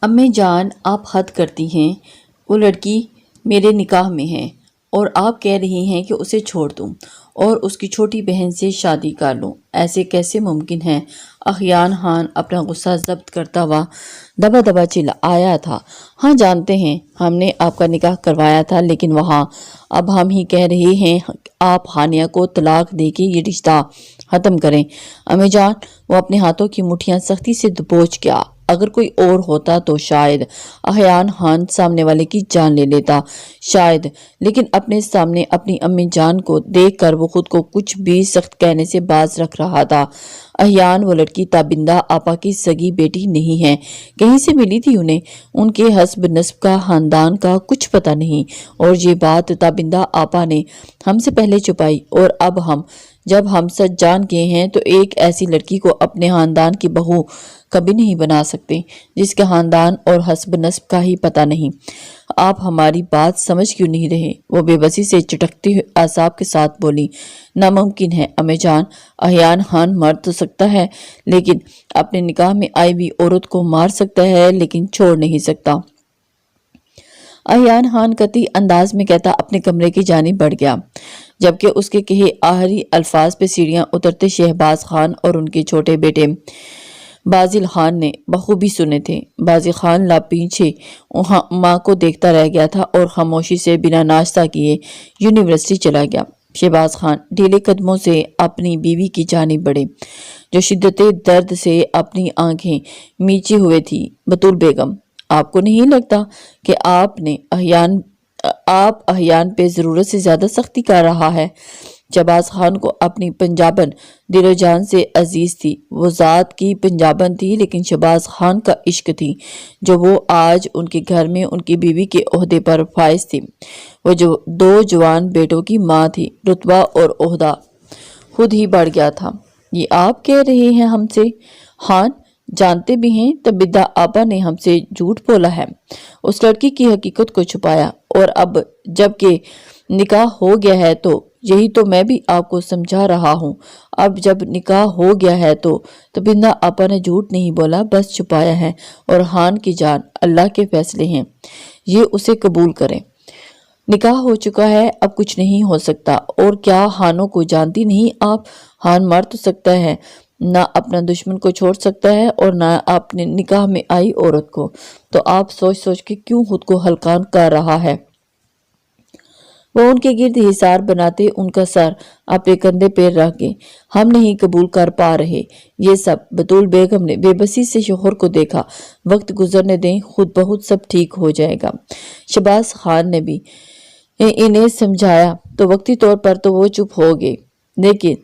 امی جان آپ حد کرتی ہیں، وہ لڑکی میرے نکاح میں ہے اور آپ کہہ رہی ہیں کہ اسے چھوڑ دوں اور اس کی چھوٹی بہن سے شادی کر لوں، ایسے کیسے ممکن ہے؟ احیان خان اپنا غصہ ضبط کرتا ہوا دبا دبا چلایا تھا۔ ہاں جانتے ہیں، ہم نے آپ کا نکاح کروایا تھا، لیکن وہاں اب ہم ہی کہہ رہے ہیں آپ ہانیہ کو طلاق دے کے یہ رشتہ ختم کریں۔ امی جان، وہ اپنے ہاتھوں کی مٹھیاں سختی سے دبوچ گیا۔ اگر کوئی اور ہوتا تو شاید احیان خان سامنے والے کی جان لے لیتا، شاید، لیکن اپنے سامنے اپنی امی جان کو دیکھ کر وہ خود کو کچھ بھی سخت کہنے سے باز رکھ رہا تھا۔ احیان، وہ لڑکی تابندہ آپا کی سگی بیٹی نہیں ہے، کہیں سے ملی تھی انہیں، ان کے حسب نسب کا، خاندان کا کچھ پتہ نہیں، اور یہ بات تابندہ آپا نے ہم سے پہلے چھپائی، اور اب جب ہم سچ جان گئے ہیں تو ایک ایسی لڑکی کو اپنے خاندان کی بہو کبھی نہیں بنا سکتے جس کے خاندان اور حسب نسب کا ہی پتہ نہیں۔ آپ ہماری بات سمجھ کیوں نہیں رہے؟ وہ بے بسی سے چٹکتے ہوئے اعصاب کے ساتھ بولی۔ ناممکن ہے امی جان، احیان خان مر تو سکتا ہے، لیکن اپنے نکاح میں آئی ہوئی عورت کو مار سکتا ہے، لیکن چھوڑ نہیں سکتا۔ احیان خان قطعی انداز میں کہتا اپنے کمرے کی جانب بڑھ گیا، جبکہ اس کے کہے آخری الفاظ پہ سیڑھیاں اترتے شہباز خان اور ان کے چھوٹے بیٹے بازل خان نے بخوبی سنے تھے۔ بازل خان پیچھے ماں کو دیکھتا رہ گیا تھا اور خاموشی سے بنا ناشتہ کیے یونیورسٹی چلا گیا۔ شہباز خان ڈھیلے قدموں سے اپنی بیوی کی جانب بڑھے، جو شدت درد سے اپنی آنکھیں میچے ہوئے تھی۔ بطول بیگم، آپ کو نہیں لگتا کہ آپ احیان پہ ضرورت سے زیادہ سختی کر رہا ہے؟ شہباز خان کو اپنی پنجابن دل و جان سے عزیز تھی۔ وہ ذات کی پنجابن تھی، لیکن شہباز خان کا عشق تھی جو وہ آج ان کے گھر میں ان کی بیوی کے عہدے پر فائز تھی۔ وہ جو 2 جوان بیٹوں کی ماں تھی، رتبہ اور عہدہ خود ہی بڑھ گیا تھا۔ یہ آپ کہہ رہے ہیں ہم سے؟ خان جانتے بھی ہیں تابندہ آپا نے ہم سے جھوٹ بولا ہے، اس لڑکی کی حقیقت کو چھپایا، اور اب جب کہ نکاح ہو گیا ہے تو یہی تو میں بھی آپ کو سمجھا رہا ہوں۔ اب جب نکاح ہو گیا ہے تو تابندہ آپا نے جھوٹ نہیں بولا، بس چھپایا ہے، اور خان کی جان اللہ کے فیصلے ہیں، یہ اسے قبول کریں۔ نکاح ہو چکا ہے، اب کچھ نہیں ہو سکتا۔ اور کیا خانوں کو جانتی نہیں آپ؟ خان مر تو سکتا ہے، نہ اپنا دشمن کو چھوڑ سکتا ہے اور نہ اپنے نکاح میں آئی عورت کو۔ تو آپ سوچ سوچ کے کیوں خود کو ہلکان کر رہا ہے؟ وہ ان کے گرد حصار بناتے ان کا سر اپنے کندھے پہ رکھ گئے۔ ہم نہیں قبول کر پا رہے یہ سب۔ بطول بیگم نے بے بسی سے شوہر کو دیکھا۔ وقت گزرنے دیں، خود بخود سب ٹھیک ہو جائے گا۔ شہباز خان نے بھی انہیں سمجھایا تو وقتی طور پر تو وہ چپ ہو گئے، لیکن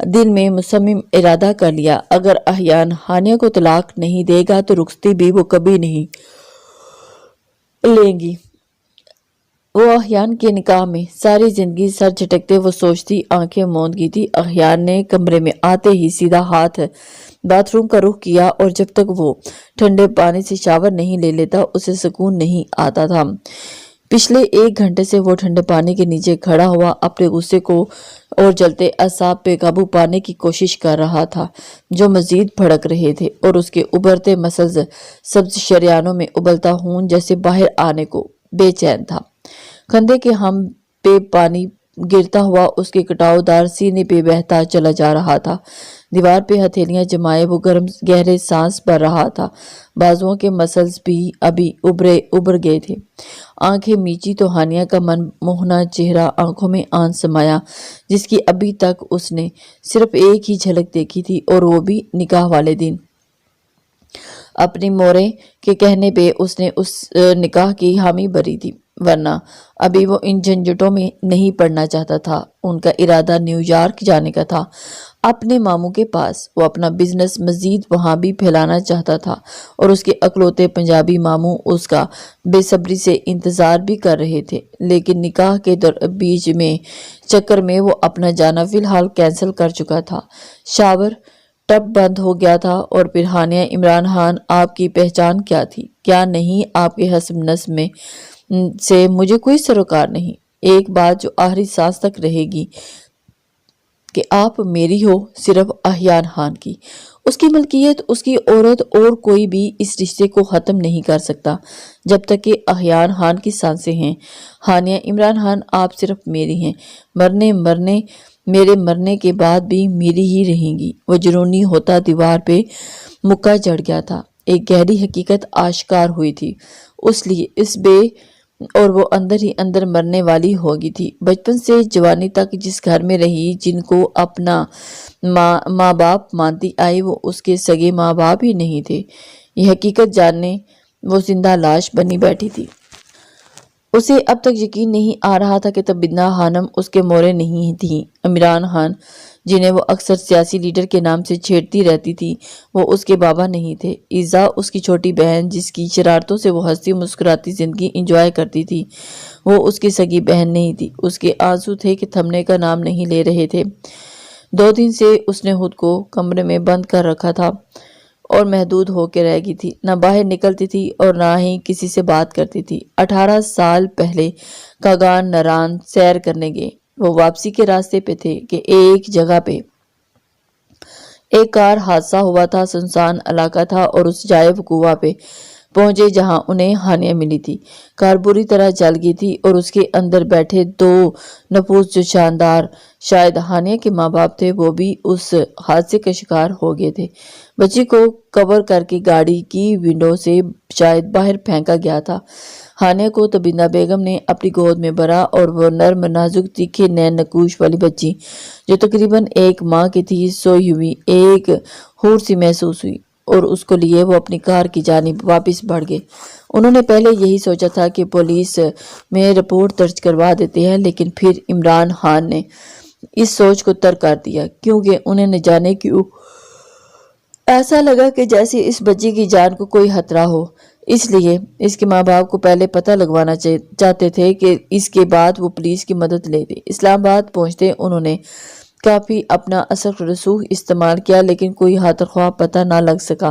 دل میں مصمم ارادہ کر لیا، اگر احیان خانیہ کو طلاق نہیں دے گا تو رخصتی بھی وہ کبھی نہیں لیں گی۔ وہ احیان کے نکاح میں ساری زندگی سر جھٹکتے وہ سوچتی، آنکھیں موند گئی تھی۔ احیان نے کمرے میں آتے ہی سیدھا ہاتھ باتھ روم کا رخ کیا، اور جب تک وہ ٹھنڈے پانی سے شاور نہیں لے لیتا اسے سکون نہیں آتا تھا۔ پچھلے 1 گھنٹے سے وہ ٹھنڈے پانی کے نیچے کھڑا ہوا اپنے غصے کو اور جلتے اعصاب پہ قابو پانے کی کوشش کر رہا تھا، جو مزید بھڑک رہے تھے، اور اس کے ابھرتے مسلز سبز شریانوں میں ابلتا خون جیسے باہر آنے کو بے چین تھا۔ کندھے کے ہم پہ پانی گرتا ہوا اس کے کٹاؤ دار سینے پہ بہتا چلا جا رہا تھا۔ دیوار پہ ہتھیلیاں جمائے وہ گرم گہرے سانس بھر رہا تھا۔ بازوؤں کے مسلز بھی ابھی ابھر گئے تھے۔ آنکھیں میچی تو خانیہ کا من موہنا چہرہ آنکھوں میں آن سمایا، جس کی ابھی تک اس نے صرف ایک ہی جھلک دیکھی تھی، اور وہ بھی نکاح والے دن۔ اپنی مورے کے کہنے پہ اس نے اس نکاح کی حامی بھری تھی، ورنہ ابھی وہ ان جھنجھٹوں میں نہیں پڑنا چاہتا تھا۔ ان کا ارادہ نیو یارک جانے کا تھا، اپنے ماموں کے پاس۔ وہ اپنا بزنس مزید وہاں بھی پھیلانا چاہتا تھا، اور اس کے اکلوتے پنجابی ماموں اس کا بے صبری سے انتظار بھی کر رہے تھے، لیکن نکاح کے بیچ میں چکر میں وہ اپنا جانا فی الحال کینسل کر چکا تھا۔ شاور ٹب بند ہو گیا تھا، اور پھر خانیہ عمران خان آپ کی پہچان کیا تھی؟ کیا نہیں آپ کے حسب نسب میں سے مجھے کوئی سروکار نہیں؟ ایک بات جو آخری سانس تک رہے گی کہ آپ میری ہو، صرف احیان خان کی۔ اس کی ملکیت، اس کی عورت اور کوئی بھی اس رشتے کو ختم نہیں کر سکتا جب تک کہ احیان خان کی سانسیں ہیں۔ ہانیہ، عمران خان آپ صرف میری ہیں، میرے مرنے کے بعد بھی میری ہی رہیں گی۔ وہ جنونی ہوتا دیوار پہ مکہ جڑ گیا تھا۔ ایک گہری حقیقت آشکار ہوئی تھی اس بے اور وہ اندر ہی اندر مرنے والی ہوگی تھی۔ بچپن سے جوانی تک جس گھر میں رہی، جن کو اپنا ماں باپ مانتی آئی، وہ اس کے سگے ماں باپ ہی نہیں تھے۔ یہ حقیقت جاننے وہ زندہ لاش بنی بیٹھی تھی۔ اسے اب تک یقین نہیں آ رہا تھا کہ تبندہ خانم اس کے مورے نہیں تھیں۔ عمران خان، جنہیں وہ اکثر سیاسی لیڈر کے نام سے چھیڑتی رہتی تھی، وہ اس کے بابا نہیں تھے۔ ایزا، اس کی چھوٹی بہن، جس کی شرارتوں سے وہ ہنستی مسکراتی زندگی انجوائے کرتی تھی، وہ اس کی سگی بہن نہیں تھی۔ اس کے آنسو تھے کہ تھمنے کا نام نہیں لے رہے تھے۔ 2 دن سے اس نے خود کو کمرے میں بند کر رکھا تھا اور محدود ہو کے رہ گئی تھی۔ نہ باہر نکلتی تھی اور نہ ہی کسی سے بات کرتی تھی۔ 18 سال پہلے کاگان نران سیر کرنے گئے۔ وہ واپسی کے راستے پہ تھے کہ ایک جگہ پہ ایک کار حادثہ ہوا تھا۔ سنسان علاقہ تھا اور اس جائے وقوع پہ پہنچے جہاں انہیں ہانیہ ملی تھی۔ کار بری طرح جل گئی تھی اور اس کے اندر بیٹھے 2 نفوس جو شاندار شاید ہانیہ کے ماں باپ تھے، وہ بھی اس حادثے کا شکار ہو گئے تھے۔ بچی کو کور کر کے گاڑی کی ونڈو سے شاید باہر پھینکا گیا تھا۔ ہانیہ کو تبندہ بیگم نے اپنی گود میں بھرا اور وہ نرم نازک تیکھے نین نقوش والی بچی جو تقریباً 1 ماہ کی تھی، سوئی ہوئی ایک حور سی محسوس ہوئی اور اس کو لیے وہ اپنی کار کی جانب واپس بڑھ گئے۔ انہوں نے پہلے یہی سوچا تھا کہ پولیس میں رپورٹ درج کروا دیتے ہیں، لیکن پھر عمران خان نے اس سوچ کو ترک کر دیا، کیونکہ انہیں نہ جانے کیوں ایسا لگا کہ جیسے اس بچی کی جان کو کوئی خطرہ ہو۔ اس لیے اس کے ماں باپ کو پہلے پتہ لگوانا چاہتے تھے کہ اس کے بعد وہ پولیس کی مدد لیتے۔ اسلام آباد پہنچتے انہوں نے کافی اپنا اثر رسوخ استعمال کیا، لیکن کوئی خاطر خواہ پتہ نہ لگ سکا،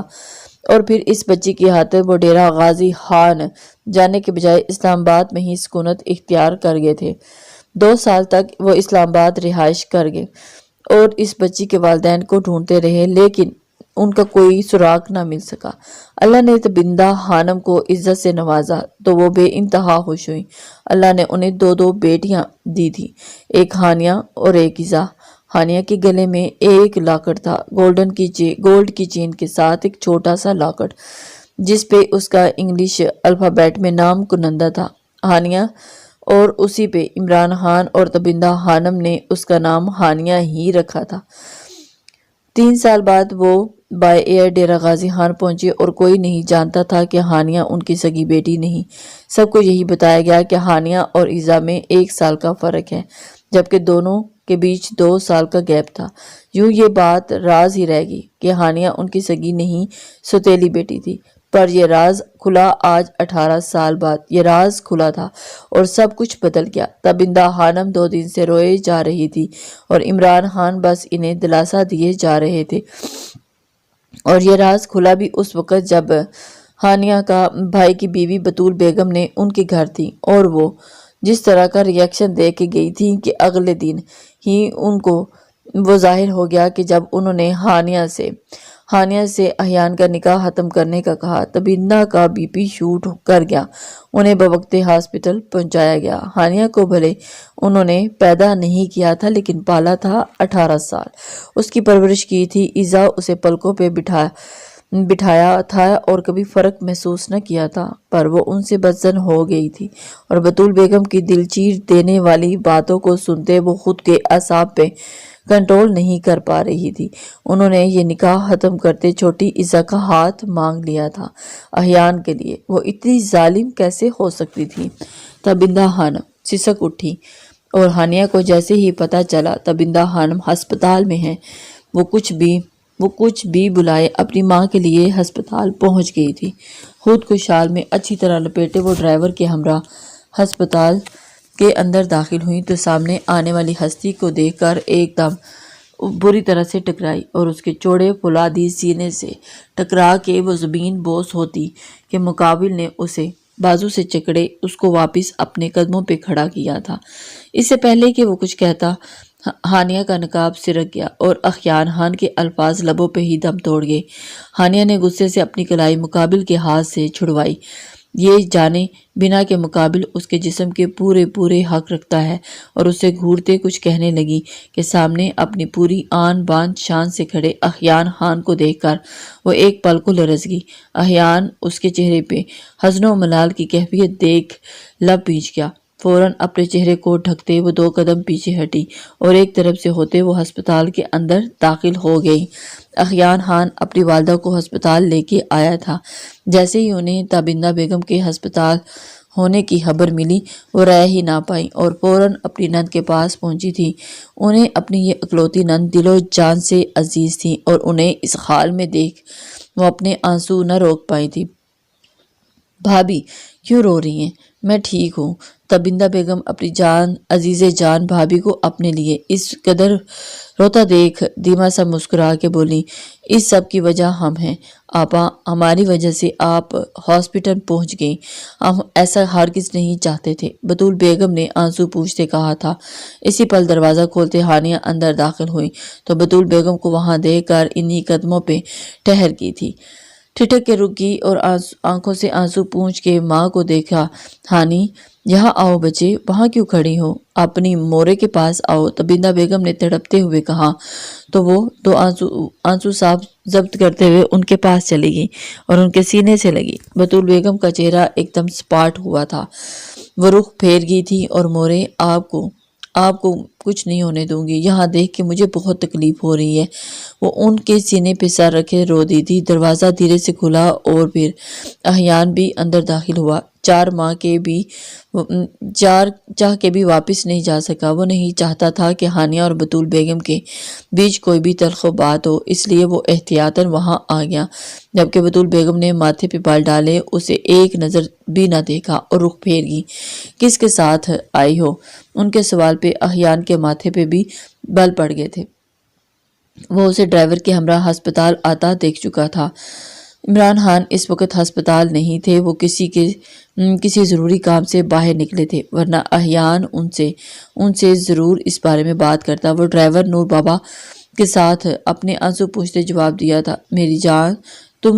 اور پھر اس بچی کی خاطر وہ ڈیرہ غازی خان جانے کے بجائے اسلام آباد میں ہی سکونت اختیار کر گئے تھے۔ 2 سال تک وہ اسلام آباد رہائش کر گئے اور اس بچی کے والدین کو ڈھونڈتے رہے، لیکن ان کا کوئی سراغ نہ مل سکا۔ اللہ نے تبندہ خانم کو عزت سے نوازا تو وہ بے انتہا خوش ہوئی۔ اللہ نے انہیں 2 بیٹیاں دی تھی، ایک ہانیہ اور ایک ایزا۔ ہانیہ کے گلے میں ایک لاکٹ تھا، گولڈ کی چین کے ساتھ ایک چھوٹا سا لاکٹ جس پہ اس کا انگلش الفابیٹ میں نام کنندہ تھا، ہانیہ، اور اسی پہ عمران خان اور تبندہ خانم نے اس کا نام ہانیہ ہی رکھا تھا۔ 3 سال بعد وہ بائی ایئر ڈیرہ غازی خان پہنچے اور کوئی نہیں جانتا تھا کہ ہانیہ ان کی سگی بیٹی نہیں۔ سب کو یہی بتایا گیا کہ ہانیہ اور ایزا میں 1 سال کا فرق ہے، جبکہ دونوں کے بیچ 2 سال کا گیپ تھا۔ یوں یہ بات راز ہی رہ گئی کہ ہانیہ ان کی سگی نہیں، سوتیلی بیٹی تھی، پر یہ راز کھلا آج 18 سال بعد۔ یہ راز کھلا تھا اور سب کچھ بدل گیا۔ تبندہ خانم 2 دن سے روئے جا رہی تھی اور عمران خان بس انہیں دلاسا دیے جا رہے تھے، اور یہ راز کھلا بھی اس وقت جب ہانیہ کا بھائی کی بیوی بطول بیگم نے ان کے گھر تھی، اور وہ جس طرح کا ری ایکشن دے کے گئی تھی کہ اگلے دن ہی ان کو وہ ظاہر ہو گیا کہ جب انہوں نے ہانیہ سے احیان کا نکاح ختم کرنے کا کہا، تبندہ کا بی پی شوٹ کر گیا، انہیں بوقت ہاسپٹل پہنچایا گیا۔ ہانیہ کو بھلے انہوں نے پیدا نہیں کیا تھا، لیکن پالا تھا 18 سال، اس کی پرورش کی تھی۔ ایزا اسے پلکوں پہ بٹھایا تھا اور کبھی فرق محسوس نہ کیا تھا، پر وہ ان سے بدظن ہو گئی تھی، اور بطول بیگم کی دل چیر دینے والی باتوں کو سنتے وہ خود کے اعصاب پہ کنٹرول نہیں کر پا رہی تھی۔ انہوں نے یہ نکاح ختم کرتے چھوٹی ایزا کا ہاتھ مانگ لیا تھا احیان کے لیے۔ وہ اتنی ظالم کیسے ہو سکتی تھی؟ تبندہ خانم سسک اٹھی، اور ہانیہ کو جیسے ہی پتہ چلا تبندہ خانم ہسپتال میں ہے، وہ کچھ بھی بلائے اپنی ماں کے لیے ہسپتال پہنچ گئی تھی۔ خود کو شال میں اچھی طرح لپیٹے وہ ڈرائیور کے ہمراہ ہسپتال کے اندر داخل ہوئی تو سامنے آنے والی ہستی کو دیکھ کر ایک دم بری طرح سے ٹکرائی، اور اس کے چوڑے فولادی سینے سے ٹکرا کے وہ زمین بوس ہوتی کہ مقابل نے اسے بازو سے جکڑے اس کو واپس اپنے قدموں پہ کھڑا کیا تھا۔ اس سے پہلے کہ وہ کچھ کہتا، ہانیہ کا نقاب سرک گیا اور احیان خان کے الفاظ لبوں پہ ہی دم توڑ گئے۔ ہانیہ نے غصے سے اپنی کلائی مقابل کے ہاتھ سے چھڑوائی۔ یہ جانے بنا کے مقابل اس کے جسم کے پورے حق رکھتا ہے، اور اسے گھورتے کچھ کہنے لگی کہ سامنے اپنی پوری آن بان شان سے کھڑے احیان خان کو دیکھ کر وہ ایک پل کو لرز گئی۔ احیان اس کے چہرے پہ حزن و ملال کی کیفیت دیکھ لب پیچ گیا۔ فوراً اپنے چہرے کو ڈھکتے وہ 2 قدم پیچھے ہٹی اور ایک طرف سے ہوتے وہ ہسپتال کے اندر داخل ہو گئی۔ احیان خان اپنی والدہ کو ہسپتال لے کے آیا تھا۔ جیسے ہی انہیں تابندہ بیگم کے ہسپتال ہونے کی خبر ملی، وہ رہ ہی نہ پائی اور فوراً اپنی نند کے پاس پہنچی تھی۔ انہیں اپنی یہ اکلوتی نند دل و جان سے عزیز تھی اور انہیں اس حال میں دیکھ وہ اپنے آنسو نہ روک پائی تھی۔ بھابی کیوں رو رہی ہیں؟ میں ٹھیک ہوں۔ تابندہ بیگم اپنی عزیز جان بھابی کو اپنے لیے اس قدر روتا دیکھ دھیما سا مسکرا کے بولی، اس سب کی وجہ ہم ہیں آپا، ہماری وجہ سے آپ ہاسپٹل پہنچ گئیں، ہم ایسا ہرگز نہیں چاہتے تھے، بطول بیگم نے آنسو پوچھتے کہا تھا۔ اسی پل دروازہ کھولتے ہانیہ اندر داخل ہوئی تو بطول بیگم کو وہاں دیکھ کر انہی قدموں پہ ٹھہر گئی تھی۔ ٹھٹک کے رک گئی اور آنکھوں سے آنسو پونچھ کے ماں کو دیکھا۔ ہانی، یہاں آؤ بچے، وہاں کیوں کھڑی ہو؟ اپنی مورے کے پاس آؤ، تابندہ بیگم نے تڑپتے ہوئے کہا تو وہ 2 آنسو صاف ضبط کرتے ہوئے ان کے پاس چلی گئی اور ان کے سینے سے لگی۔ بطول بیگم کا چہرہ ایک دم سپاٹ ہوا تھا، وہ رخ پھیر گئی تھی اور مورے، آپ کو کچھ نہیں ہونے دوں گی، یہاں دیکھ کے مجھے بہت تکلیف ہو رہی ہے۔ وہ ان کے سینے پہ سر رکھے رو دی تھی۔ دروازہ دھیرے سے کھلا اور پھر احیان بھی اندر داخل ہوا۔ چار چاہ کے بھی واپس نہیں جا سکا۔ وہ نہیں چاہتا تھا کہ ہانیہ اور بطول بیگم کے بیچ کوئی بھی تلخ بات ہو، اس لیے وہ احتیاطاً وہاں آ گیا۔ جبکہ بطول بیگم نے ماتھے پہ بال ڈالے اسے ایک نظر بھی نہ دیکھا اور رخ پھیر گئی۔ کس کے ساتھ آئی ہو؟ ان کے سوال پہ احیان کے ماتھے پہ بھی بال پڑ گئے تھے۔ وہ اسے ڈرائیور کے ہمراہ ہسپتال آتا دیکھ چکا تھا۔ عمران خان اس وقت ہسپتال نہیں تھے، وہ کسی ضروری کام سے باہر نکلے تھے، ورنہ احیان ان سے ضرور اس بارے میں بات کرتا۔ وہ ڈرائیور نور بابا کے ساتھ اپنے آنسو پوچھتے جواب دیا تھا، میری جان تم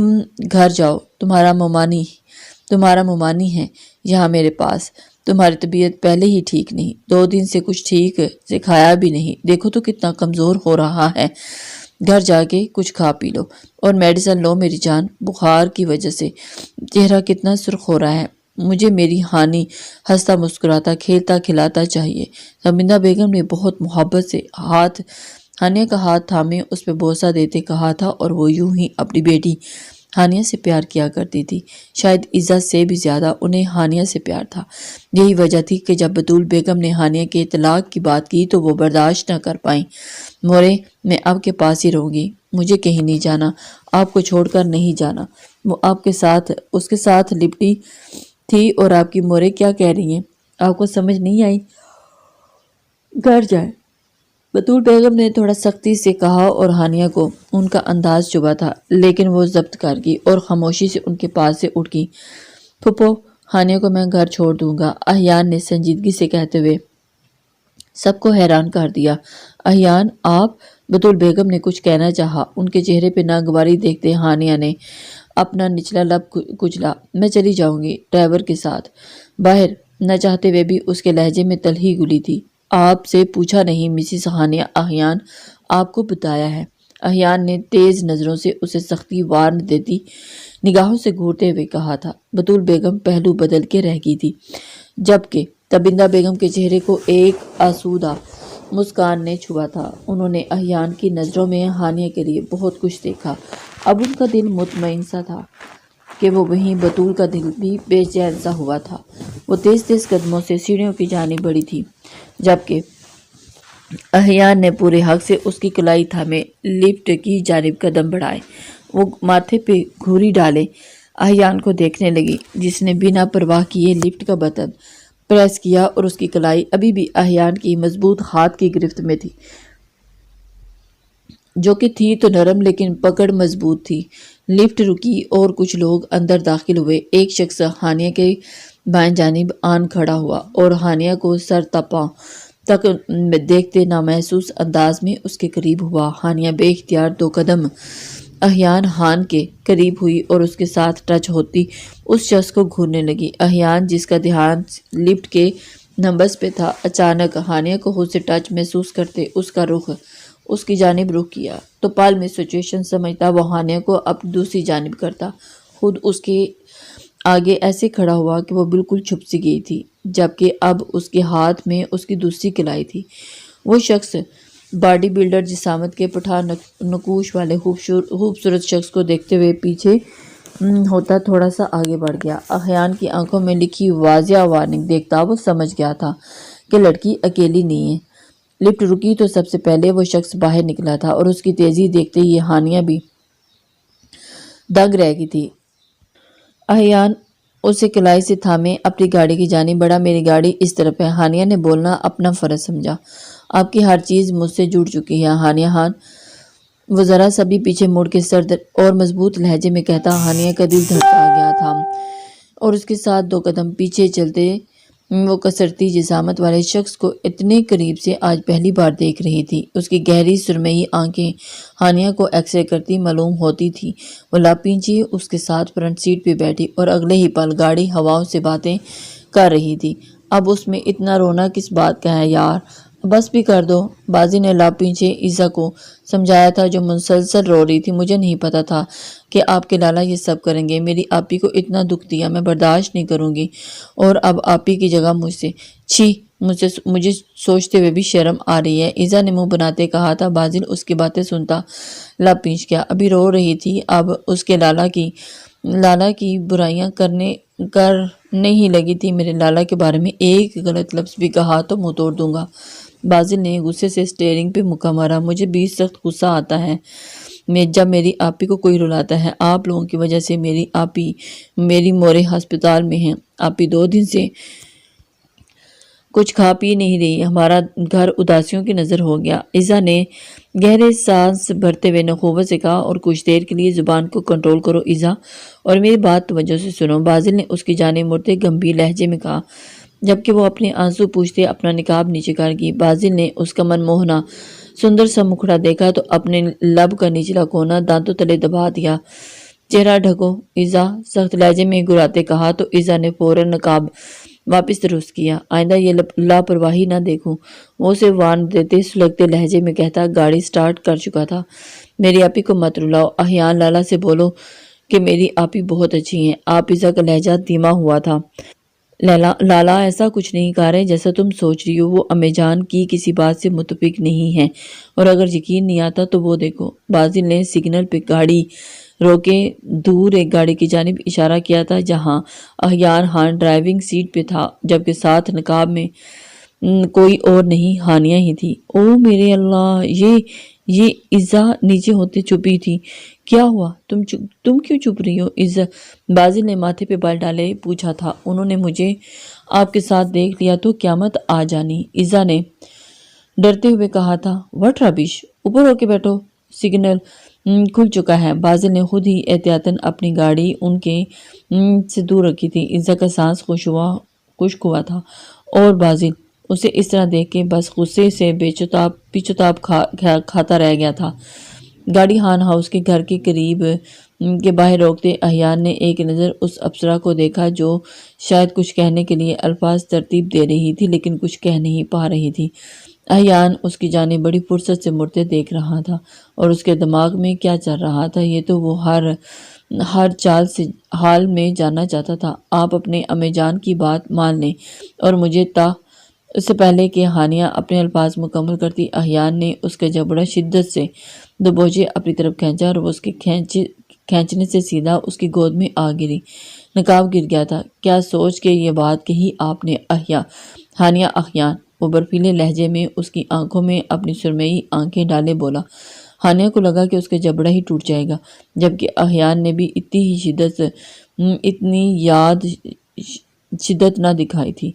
گھر جاؤ، تمہارا ممانی ہے یہاں میرے پاس، تمہاری طبیعت پہلے ہی ٹھیک نہیں، 2 دن سے کچھ ٹھیک سے کھایا بھی نہیں، دیکھو تو کتنا کمزور ہو رہا ہے، گھر جا کے کچھ کھا پی لو اور میڈیسن لو میری جان، بخار کی وجہ سے چہرہ کتنا سرخ ہو رہا ہے، مجھے میری ہانی ہنستا مسکراتا کھیلتا کھلاتا چاہیے۔ تابندہ بیگم نے بہت محبت سے ہانیہ کا ہاتھ تھامے اس پہ بوسہ دیتے کہا تھا، اور وہ یوں ہی اپنی بیٹی ہانیہ سے پیار کیا کرتی تھی، شاید عزت سے بھی زیادہ انہیں ہانیہ سے پیار تھا۔ یہی وجہ تھی کہ جب بطول بیگم نے ہانیہ کے طلاق کی بات کی تو وہ برداشت نہ کر پائیں۔ مورے، میں آپ کے پاس ہی رہوں گی، مجھے کہیں نہیں جانا، آپ کو چھوڑ کر نہیں جانا۔ وہ اس کے ساتھ لپٹی تھی اور آپ کی مورے کیا کہہ رہی ہیں؟ آپ کو سمجھ نہیں آئی؟ گھر جائیں، بطول بیگم نے تھوڑا سختی سے کہا اور ہانیہ کو ان کا انداز چبھا تھا، لیکن وہ ضبط کر گئی اور خاموشی سے ان کے پاس سے اٹھ گئی۔ پھپھو، ہانیہ کو میں گھر چھوڑ دوں گا، احیان نے سنجیدگی سے کہتے ہوئے سب کو حیران کر دیا۔ احیان، آپ؟ بطول بیگم نے کچھ کہنا چاہا، ان کے چہرے پہ ناگواری دیکھتے ہانیہ نے اپنا نچلا لب کچلا۔ میں چلی جاؤں گی ڈرائیور کے ساتھ۔ باہر نہ چاہتے ہوئے بھی اس کے لہجے میں تلخی گھلی تھی۔ آپ سے پوچھا نہیں مسز ہانیہ، احیان آپ کو بتایا ہے۔ احیان نے تیز نظروں سے اسے سختی وار دیتی نگاہوں سے گھورتے ہوئے کہا تھا۔ بطول بیگم پہلو بدل کے رہ گئی تھی، جبکہ تابندہ بیگم کے چہرے کو ایک آسودہ مسکان نے چھوا تھا۔ انہوں نے احیان کی نظروں میں ہانیہ کے لیے بہت کچھ دیکھا۔ اب ان کا دل مطمئن سا تھا کہ وہ وہیں بطول کا دل بھی بے چین سا ہوا تھا۔ وہ تیز قدموں سے سیڑھیوں کی جانب بڑھی تھی، جبکہ احیان نے پورے حق سے اس کی کلائی تھامے لفٹ کی جانب قدم بڑھائے۔ وہ ماتھے پہ گھوری ڈالے احیان کو دیکھنے لگی، جس نے بنا پرواہ کیے لفٹ کا بٹن پریس کیا اور اس کی کلائی ابھی بھی احیان کی مضبوط ہاتھ کی گرفت میں تھی، جو کہ تھی تو نرم لیکن پکڑ مضبوط تھی۔ لفٹ رکی اور کچھ لوگ اندر داخل ہوئے۔ ایک شخص ہانیہ کے بائیں جانب آن کھڑا ہوا اور ہانیہ کو سر تا پاں تک دیکھتے نامحسوس انداز میں اس کے قریب ہوا۔ ہانیہ بے اختیار 2 قدم احیان خان کے قریب ہوئی اور اس کے ساتھ ٹچ ہوتی اس شخص کو گھورنے لگی۔ احیان جس کا دھیان لفٹ کے نمبرز پہ تھا، اچانک ہانیہ کو خود سے ٹچ محسوس کرتے اس کا رخ اس کی جانب رخ کیا تو پال میں سچویشن سمجھتا وہ ہانیہ کو اپنی دوسری جانب کرتا، خود اس کے آگے ایسے کھڑا ہوا کہ وہ بالکل چھپ سی گئی تھی، جبکہ اب اس کے ہاتھ میں اس کی دوسری کلائی تھی۔ وہ شخص باڈی بلڈر جسامت کے پٹھان نقوش والے خوبصورت شخص کو دیکھتے ہوئے پیچھے ہوتا تھوڑا سا آگے بڑھ گیا۔ احیان کی آنکھوں میں لکھی واضح وارننگ دیکھتا وہ سمجھ گیا تھا کہ لڑکی اکیلی نہیں ہے۔ لفٹ رکی تو سب سے پہلے وہ شخص باہر نکلا تھا اور اس کی تیزی دیکھتے ہی ہانیہ بھی دنگ رہ گئی تھی۔ احیان اسے کلائی سے تھامے اپنی گاڑی کی جانب بڑھا۔ میری گاڑی اس طرف ہے، ہانیہ نے بولنا اپنا فرض سمجھا۔ آپ کی ہر چیز مجھ سے جڑ چکی ہے ہانیہ خان، وہ ذرا سا بھی پیچھے مڑ کے سرد اور مضبوط لہجے میں کہتا۔ ہانیہ کا دل دھڑکا گیا تھا اور اس کے ساتھ 2 قدم پیچھے چلتے وہ کسرتی جسامت والے شخص کو اتنے قریب سے آج پہلی بار دیکھ رہی تھی۔ اس کی گہری سرمئی آنکھیں ہانیہ کو ایکس رے کرتی معلوم ہوتی تھی۔ وہ لاپینچی اس کے ساتھ فرنٹ سیٹ پہ بیٹھی اور اگلے ہی پل گاڑی ہواؤں سے باتیں کر رہی تھی۔ اب اس میں اتنا رونا کس بات کا ہے یار، بس بھی کر دو، بازی نے لاپینچے ایزا کو سمجھایا تھا جو مسلسل رو رہی تھی۔ مجھے نہیں پتا تھا کہ آپ کے لالا یہ سب کریں گے، میری آپی کو اتنا دکھ دیا میں برداشت نہیں کروں گی، اور اب آپی کی جگہ مجھ سے، چھی، مجھے سوچتے ہوئے بھی شرم آ رہی ہے، ایزا نے منہ بناتے کہا تھا۔ بازل اس کی باتیں سنتا لاپینچ گیا، ابھی رو رہی تھی، اب اس کے لالا کی برائیاں کرنے ہی لگی تھی۔ میرے لالا کے بارے میں ایک غلط لفظ بھی کہا تو منہ توڑ دوں گا۔ بازل نے غصے سے اسٹیئرنگ پہ مکہ مارا۔ مجھے بھی سخت غصہ آتا ہے جب میری آپی کو کوئی رلاتا ہے۔ آپ لوگوں کی وجہ سے میری آپی میری مورے ہسپتال میں ہیں، آپی 2 دن سے کچھ کھا پی نہیں رہی، ہمارا گھر اداسیوں کی نظر ہو گیا۔ ایزا نے گہرے سانس بھرتے ہوئے نخوت سے کہا، اور کچھ دیر کے لیے زبان کو کنٹرول کرو ایزا، اور میری بات توجہ سے سنو۔ بازل نے اس کی جانب مڑتے گمبھیر لہجے میں کہا، جبکہ وہ اپنے آنسو پوچھتے اپنا نقاب نیچے کر گئی۔ بازل نے اس کا من موہنا سندر سا مکھڑا دیکھا تو اپنے لب کا نچلا کونا دانتوں تلے دبا دیا۔ چہرہ ڈھکو ایزا، سخت لہجے میں گراتے کہا تو ایزا نے فوراً نقاب واپس درست کیا۔ آئندہ یہ لاپرواہی نہ دیکھوں، وہ اسے وارن دیتے سلگتے لہجے میں کہتا۔ گاڑی سٹارٹ کر چکا تھا۔ میری آپی کو مت رلاؤ، احیان لالا سے بولو کہ میری آپی بہت اچھی ہیں۔ آپ ایزا کا لہجہ دھیما ہوا تھا۔ لالا ایسا کچھ نہیں کر رہے جیسا تم سوچ رہی ہو، وہ امی جان کی کسی بات سے متفق نہیں ہیں، اور اگر یقین نہیں آتا تو وہ دیکھو۔ بازل نے سگنل پہ گاڑی روکے دور ایک گاڑی کی جانب اشارہ کیا تھا جہاں احیان خان ڈرائیونگ سیٹ پہ تھا، جبکہ ساتھ نقاب میں کوئی اور نہیں، ہانیہ ہی تھی۔ او میرے اللہ، یہ ایزا نیچے ہوتے چھپی تھی، کیا ہوا، تم کیوں چھپ رہی ہو ایزا؟ بازل نے ماتھے پہ بال ڈالے پوچھا تھا۔ انہوں نے مجھے آپ کے ساتھ دیکھ لیا تو قیامت آ جانی، ایزا نے ڈرتے ہوئے کہا تھا۔ وٹ ربش، اوپر ہو کے بیٹھو، سگنل کھل چکا ہے۔ بازل نے خود ہی احتیاطاً اپنی گاڑی ان کے سے دور رکھی تھی۔ ایزا کا سانس خشک ہوا تھا اور بازل اسے اس طرح دیکھ کے بس غصے سے پیچتاب کھاتا رہ گیا تھا۔ گاڑی خان ہاؤس کے گھر کے قریب کے باہر روکتے احیان نے ایک نظر اس افسرہ کو دیکھا جو شاید کچھ کہنے کے لیے الفاظ ترتیب دے رہی تھی لیکن کچھ کہہ نہیں پا رہی تھی۔ احیان اس کی جانب بڑی فرصت سے مڑتے دیکھ رہا تھا اور اس کے دماغ میں کیا چل رہا تھا یہ تو وہ ہر چال سے حال میں جاننا چاہتا تھا۔ آپ اپنے امی جان کی بات مان لیں اور مجھے اس سے پہلے کہ ہانیہ اپنے الفاظ مکمل کرتی، احیان نے اس کا جبڑا شدت سے دبوچے اپنی طرف کھینچا اور وہ اس کے کھینچنے سے سیدھا اس کی گود میں آ گری۔ نقاب گر گیا تھا۔ کیا سوچ کے یہ بات کہی آپ نے ہانیہ؟ احیان وہ برفیلے لہجے میں اس کی آنکھوں میں اپنی سرمئی آنکھیں ڈالے بولا۔ ہانیہ کو لگا کہ اس کا جبڑا ہی ٹوٹ جائے گا، جبکہ احیان نے بھی اتنی شدت نہ دکھائی تھی۔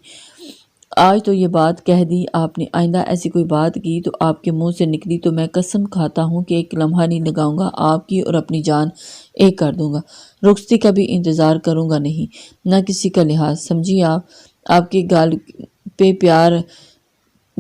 آج تو یہ بات کہہ دی آپ نے، آئندہ ایسی کوئی بات کی تو آپ کے منہ سے نکلی تو میں قسم کھاتا ہوں کہ ایک لمحہ نہیں لگاؤں گا، آپ کی اور اپنی جان ایک کر دوں گا۔ رخصتی کا بھی انتظار کروں گا نہیں، نہ کسی کا لحاظ، سمجھی آپ کے گال پہ پیار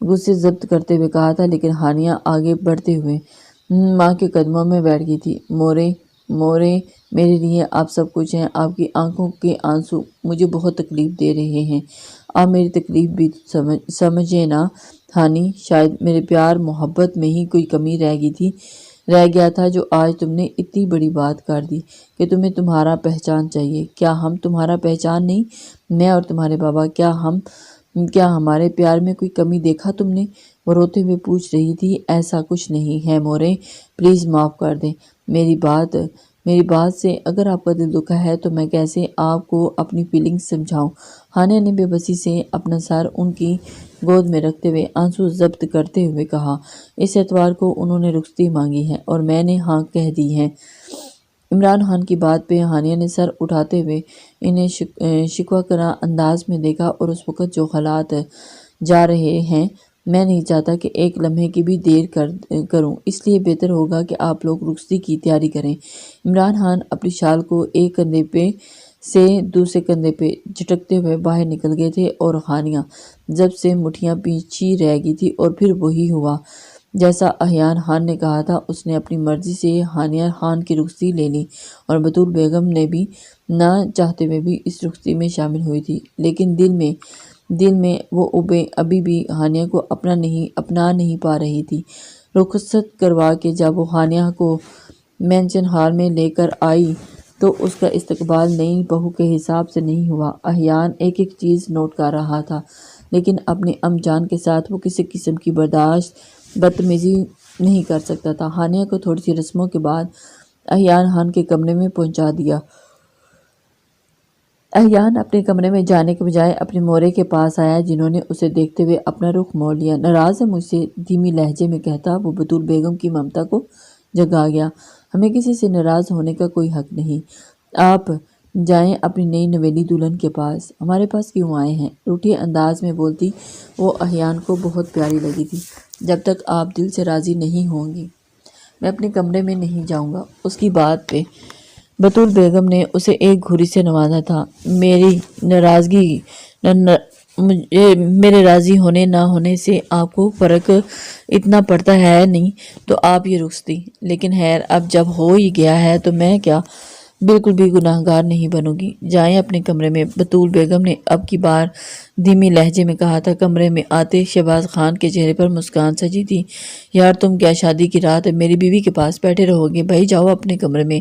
غصے ضبط کرتے ہوئے کہا تھا، لیکن ہانیہ آگے بڑھتے ہوئے ماں کے قدموں میں بیٹھ گئی تھی۔ مورے مورے میرے لیے آپ سب کچھ ہیں۔ آپ کی آنکھوں کے آنسو مجھے بہت تکلیف دے رہے ہیں۔ آپ میری تکلیف بھی سمجھے نا ہانی، شاید میرے پیار محبت میں ہی کوئی کمی رہ گیا تھا جو آج تم نے اتنی بڑی بات کر دی کہ تمہیں تمہارا پہچان چاہیے۔ کیا ہم تمہارا پہچان نہیں؟ میں اور تمہارے بابا، کیا ہمارے پیار میں کوئی کمی دیکھا تم نے؟ وہ روتے ہوئے پوچھ رہی تھی۔ ایسا کچھ نہیں ہے مورے، پلیز معاف کر دیں میری بات سے اگر آپ کا دل دکھا ہے تو میں کیسے آپ کو اپنی فیلنگز سمجھاؤں؟ ہانیہ نے بے بسی سے اپنا سر ان کی گود میں رکھتے ہوئے آنسو ضبط کرتے ہوئے کہا، اس اتوار کو انہوں نے رخصتی مانگی ہے اور میں نے ہاں کہہ دی ہے۔ عمران خان کی بات پہ ہانیہ نے سر اٹھاتے ہوئے انہیں شکوہ کرا انداز میں دیکھا، اور اس وقت جو حالات جا رہے ہیں میں نہیں چاہتا کہ ایک لمحے کی بھی دیر کروں، اس لیے بہتر ہوگا کہ آپ لوگ رخصتی کی تیاری کریں۔ عمران خان اپنی شال کو ایک کندھے پہ سے دوسرے کندھے پہ جھٹکتے ہوئے باہر نکل گئے تھے، اور ہانیہ جب سے مٹھیاں پیچھی رہ گئی تھی، اور پھر وہی ہوا جیسا احیان خان نے کہا تھا۔ اس نے اپنی مرضی سے ہانیہ خان کی رخصتی لے لی، اور بطول بیگم نے بھی نہ چاہتے ہوئے بھی اس رخصتی میں شامل ہوئی تھی، لیکن دل میں وہ ابھی بھی ہانیہ کو اپنا نہیں پا رہی تھی۔ رخصت کروا کے جب وہ ہانیہ کو مینشن ہال میں لے کر آئی تو اس کا استقبال نئی بہو کے حساب سے نہیں ہوا۔ احیان ایک ایک چیز نوٹ کر رہا تھا، لیکن اپنی ام جان کے ساتھ وہ کسی قسم کی بدتمیزی نہیں کر سکتا تھا۔ ہانیہ کو تھوڑی سی رسموں کے بعد احیان خان کے کمرے میں پہنچا دیا۔ احیان اپنے کمرے میں جانے کے بجائے اپنے مورے کے پاس آیا، جنہوں نے اسے دیکھتے ہوئے اپنا رخ موڑ لیا۔ ناراض ہے مجھ سے، دھیمی لہجے میں کہتا وہ بطول بیگم کی ممتا کو جگا گیا۔ ہمیں کسی سے ناراض ہونے کا کوئی حق نہیں۔ آپ جائیں اپنی نئی نویلی دلہن کے پاس۔ ہمارے پاس کیوں آئے ہیں؟ روٹھے انداز میں بولتی وہ احیان کو بہت پیاری لگی تھی۔ جب تک آپ دل سے راضی نہیں ہوں گی میں اپنے کمرے میں نہیں جاؤں گا۔ اس کی بات پہ بطول بیگم نے اسے ایک گھوری سے نوازا تھا۔ میرے راضی ہونے نہ ہونے سے آپ کو فرق اتنا پڑتا ہے نہیں تو آپ یہ رخصتی، لیکن خیر اب جب ہو ہی گیا ہے تو میں کیا بالکل بھی گناہ گار نہیں بنوں گی۔ جائیں اپنے کمرے میں، بطول بیگم نے اب کی بار دھیمی لہجے میں کہا تھا۔ کمرے میں آتے شہباز خان کے چہرے پر مسکان سجی تھی۔ یار تم کیا شادی کی رات میری بیوی کے پاس بیٹھے رہو گے؟ بھائی جاؤ اپنے کمرے میں،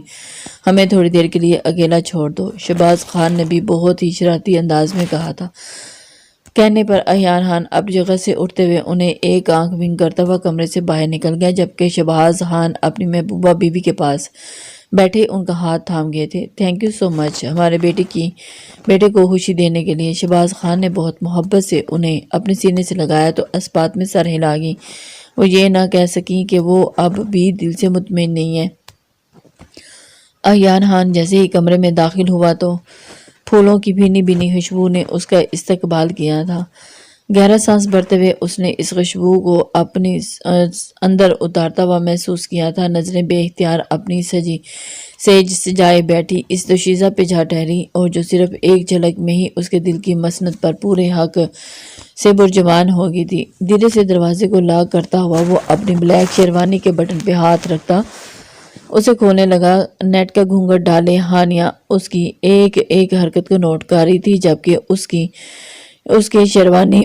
ہمیں تھوڑی دیر کے لیے اکیلا چھوڑ دو، شہباز خان نے بھی بہت ہی شرارتی انداز میں کہا تھا۔ کہنے پر احیان خان اپنی جگہ سے اٹھتے ہوئے انہیں ایک آنکھ ونک کرتا ہوا کمرے سے باہر نکل گیا، جبکہ شہباز خان اپنی محبوبہ بیوی کے پاس بیٹھے ان کا ہاتھ تھام گئے تھے۔ تھینک یو سو مچ ہمارے بیٹے کو خوشی دینے کے لیے۔ شہباز خان نے بہت محبت سے انہیں اپنے سینے سے لگایا تو اسبات میں سر ہلا گئی۔ وہ یہ نہ کہہ سکیں کہ وہ اب بھی دل سے مطمئن نہیں ہے۔ احیان خان جیسے ہی کمرے میں داخل ہوا تو پھولوں کی بھینی بھینی خوشبو نے اس کا استقبال کیا تھا۔ گہرا سانس بھرتے ہوئے اس نے اس خوشبو کو اپنے اندر اتارتا ہوا محسوس کیا تھا۔ نظریں بے اختیار اپنی سیج سجائے بیٹھی اس دوشیزہ پہ جا ٹھہری، اور جو صرف ایک جھلک میں ہی اس کے دل کی مسند پر پورے حق سے پرجمان ہو گئی تھی۔ دھیرے سے دروازے کو لاک کرتا ہوا وہ اپنی بلیک شیروانی کے بٹن پہ ہاتھ رکھتا اسے کھولنے لگا۔ نیٹ کا گھونگھٹ ڈالے ہانیہ اس کی ایک ایک حرکت کو نوٹ کر رہی تھی، جبکہ اس کے شیروانی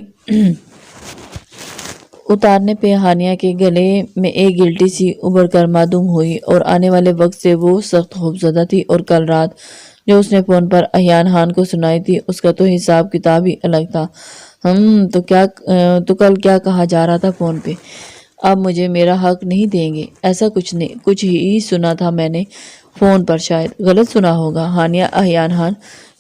اتارنے پہ ہانیہ کے گلے میں ایک گلٹی سی ابھر کر معدوم ہوئی، اور آنے والے وقت سے وہ سخت خوفزدہ تھی۔ اور کل رات جو اس نے فون پر احیان خان کو سنائی تھی اس کا تو حساب کتاب ہی الگ تھا۔ تو کل کیا کہا جا رہا تھا فون پہ؟ اب مجھے میرا حق نہیں دیں گے؟ ایسا کچھ ہی سنا تھا میں نے فون پر، شاید غلط سنا ہوگا۔ ہانیہ احیان خان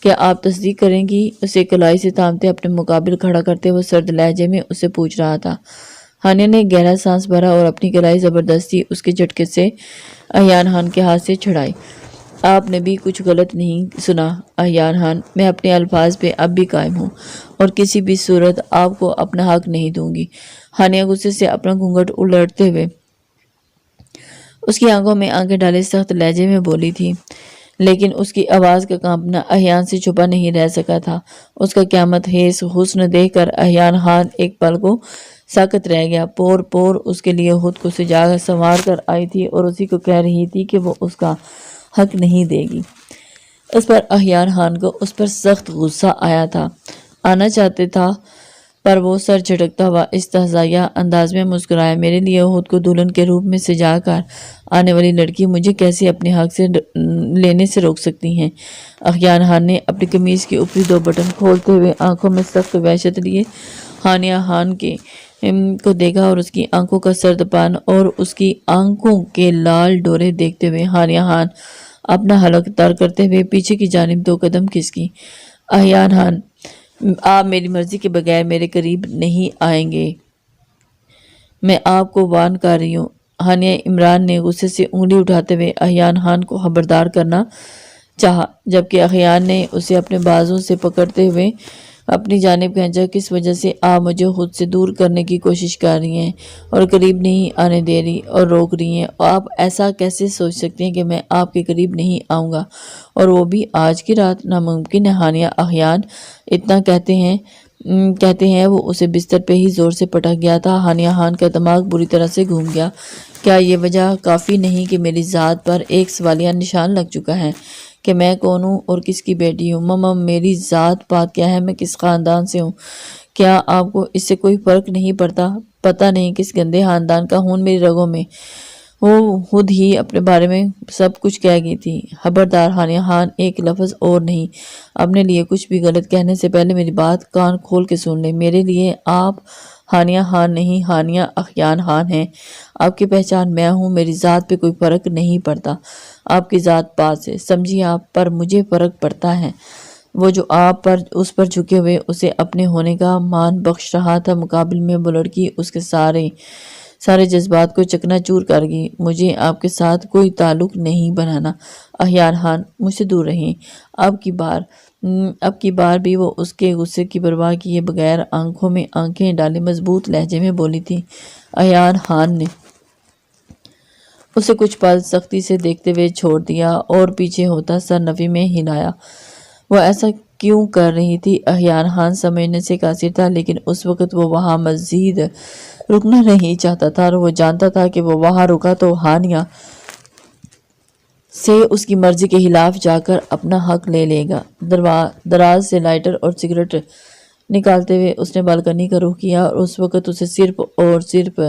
کیا آپ تصدیق کریں گی؟ اسے کلائی سے تھامتے اپنے مقابل کھڑا کرتے وہ سرد لہجے میں اسے پوچھ رہا تھا۔ ہانیہ نے گہرا سانس بھرا اور اپنی کلائی زبردستی اس کے جھٹکے سے احیان خان کے ہاتھ سے چھڑائی۔ آپ نے بھی کچھ غلط نہیں سنا احیان خان، میں اپنے الفاظ پہ اب بھی قائم ہوں اور کسی بھی صورت آپ کو اپنا حق نہیں دوں گی۔ ہانیہ غصے سے اپنا گھونگھٹ الٹتے ہوئے اس کی آنکھوں میں آنکھیں ڈالے سخت لہجے میں بولی تھی، لیکن اس کی آواز کا کانپنا احیان سے چھپا نہیں رہ سکا تھا۔ اس کا قیامت خیز حسن دیکھ کر احیان خان ایک پل کو ساکت رہ گیا۔ پور پور اس کے لیے خود کو سنوار کر آئی تھی اور اسی کو کہہ رہی تھی کہ وہ اس کا حق نہیں دے گی۔ اس پر احیان خان کو اس پر سخت غصہ آیا تھا، آنا چاہتے تھا، پر وہ سر جھٹکتا ہوا استہزائیہ انداز میں مسکرایا۔ میرے لیے خود کو دلہن کے روپ میں سجا کر آنے والی لڑکی مجھے کیسے اپنے حق سے لینے سے روک سکتی ہیں؟ احیان خان نے اپنی قمیض کے اوپری 2 بٹن کھولتے ہوئے آنکھوں میں سخت وحشت لیے ہانیہ خان کو دیکھا اور اس کی آنکھوں کا سرد پان اور اس کی آنکھوں کے لال ڈورے دیکھتے ہوئے ہانیہ خان اپنا حلق تر کرتے ہوئے پیچھے کی جانب 2 قدم کھسکی۔ احیان خان، آپ میری مرضی کے بغیر میرے قریب نہیں آئیں گے، میں آپ کو وارن کر رہی ہوں۔ ہانیہ عمران نے غصے سے انگلی اٹھاتے ہوئے احیان خان کو خبردار کرنا چاہا، جبکہ احیان نے اسے اپنے بازوں سے پکڑتے ہوئے اپنی جانب کھینچا۔ کس وجہ سے آپ مجھے خود سے دور کرنے کی کوشش کر رہی ہیں اور قریب نہیں آنے دے رہی اور روک رہی ہیں؟ آپ ایسا کیسے سوچ سکتے ہیں کہ میں آپ کے قریب نہیں آؤں گا، اور وہ بھی آج کی رات؟ ناممکن ہے ہانیہ۔ احیان اتنا کہتے ہیں وہ اسے بستر پہ ہی زور سے پٹک گیا تھا۔ ہانیہ خان کا دماغ بری طرح سے گھوم گیا۔ کیا یہ وجہ کافی نہیں کہ میری ذات پر ایک سوالیہ نشان لگ چکا ہے کہ میں کون ہوں اور کس کی بیٹی ہوں؟ ماما، میری ذات پات کیا ہے، میں کس خاندان سے ہوں؟ کیا آپ کو اس سے کوئی فرق نہیں پڑتا؟ پتہ نہیں کس گندے خاندان کا خون میری رگوں میں۔ وہ خود ہی اپنے بارے میں سب کچھ کہہ گئی تھی۔ خبردار ہانیہ خان، ایک لفظ اور نہیں۔ اپنے لیے کچھ بھی غلط کہنے سے پہلے میری بات کان کھول کے سن لیں۔ میرے لیے آپ ہانیہ خان نہیں، ہانیہ احیان خان ہیں۔ آپ کی پہچان میں ہوں، میری ذات پہ کوئی فرق نہیں پڑتا آپ کی ذات پات سے، سمجھی آپ؟ پر مجھے فرق پڑتا ہے۔ وہ جو آپ پر اس پر جھکے ہوئے اسے اپنے ہونے کا مان بخش رہا تھا، مقابل میں وہ لڑکی اس کے سارے جذبات کو چکنا چور کر گئی۔ مجھے آپ کے ساتھ کوئی تعلق نہیں بنانا۔ احیان خان، مجھ سے دور رہیں۔ اب کی بار بھی وہ اس کے غصے کی پرواہ کیے بغیر آنکھوں میں آنکھیں ڈالے مضبوط لہجے میں بولی تھی۔ احیان خان نے اسے کچھ پل سختی سے دیکھتے ہوئے چھوڑ دیا اور پیچھے ہوتا سر نفی میں ہلایا۔ وہ ایسا کیوں کر رہی تھی احیان خان سمجھنے سے قاصر تھا، لیکن اس وقت وہ وہاں مزید رکنا نہیں چاہتا تھا اور وہ جانتا تھا کہ وہ وہاں رکا تو ہانیہ سے اس کی مرضی کے خلاف جا کر اپنا حق لے لے گا۔ دراز سے لائٹر اور سگریٹ نکالتے ہوئے اس نے بالکنی کا رخ کیا اور اس وقت اسے صرف اور صرف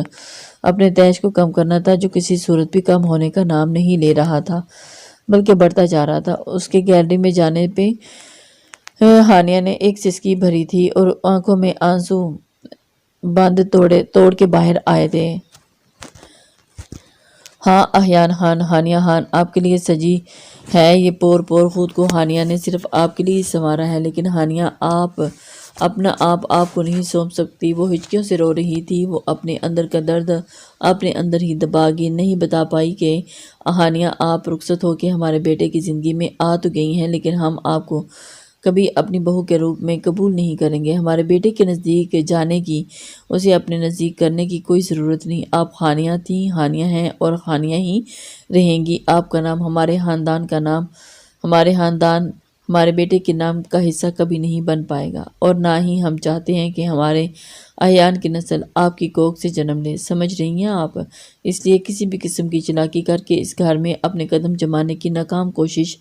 اپنے تیش کو کم کرنا تھا، جو کسی صورت بھی کم ہونے کا نام نہیں لے رہا تھا بلکہ بڑھتا جا رہا تھا۔ اس کے گیلری میں جانے پہ ہانیہ نے ایک سسکی بھری تھی اور آنکھوں میں آنسو بند توڑ کے باہر آئے تھے۔ ہاں احیان خان، ہانیہ خان آپ کے لیے سجی ہے یہ پور خود کو ہانیہ نے صرف آپ کے لیے سنوارا ہے، لیکن ہانیہ آپ اپنا آپ کو نہیں سونپ سکتی۔ وہ ہچکیوں سے رو رہی تھی، وہ اپنے اندر کا درد اپنے اندر ہی دبا گئی، نہیں بتا پائی کہ ہانیہ آپ رخصت ہو کے ہمارے بیٹے کی زندگی میں آ تو گئی ہیں، لیکن ہم آپ کو کبھی اپنی بہو کے روپ میں قبول نہیں کریں گے۔ ہمارے بیٹے کے نزدیک جانے کی، اسے اپنے نزدیک کرنے کی کوئی ضرورت نہیں۔ آپ خانیہ تھیں، ہانیہ ہیں اور خانیہ ہی رہیں گی۔ آپ کا نام ہمارے خاندان کا نام، ہمارے خاندان ہمارے بیٹے کے نام کا حصہ کبھی نہیں بن پائے گا، اور نہ ہی ہم چاہتے ہیں کہ ہمارے احیان کی نسل آپ کی کوکھ سے جنم لے، سمجھ رہی ہیں آپ؟ اس لیے کسی بھی قسم کی چالاکی کر کے اس گھر میں اپنے قدم جمانے کی ناکام کوشش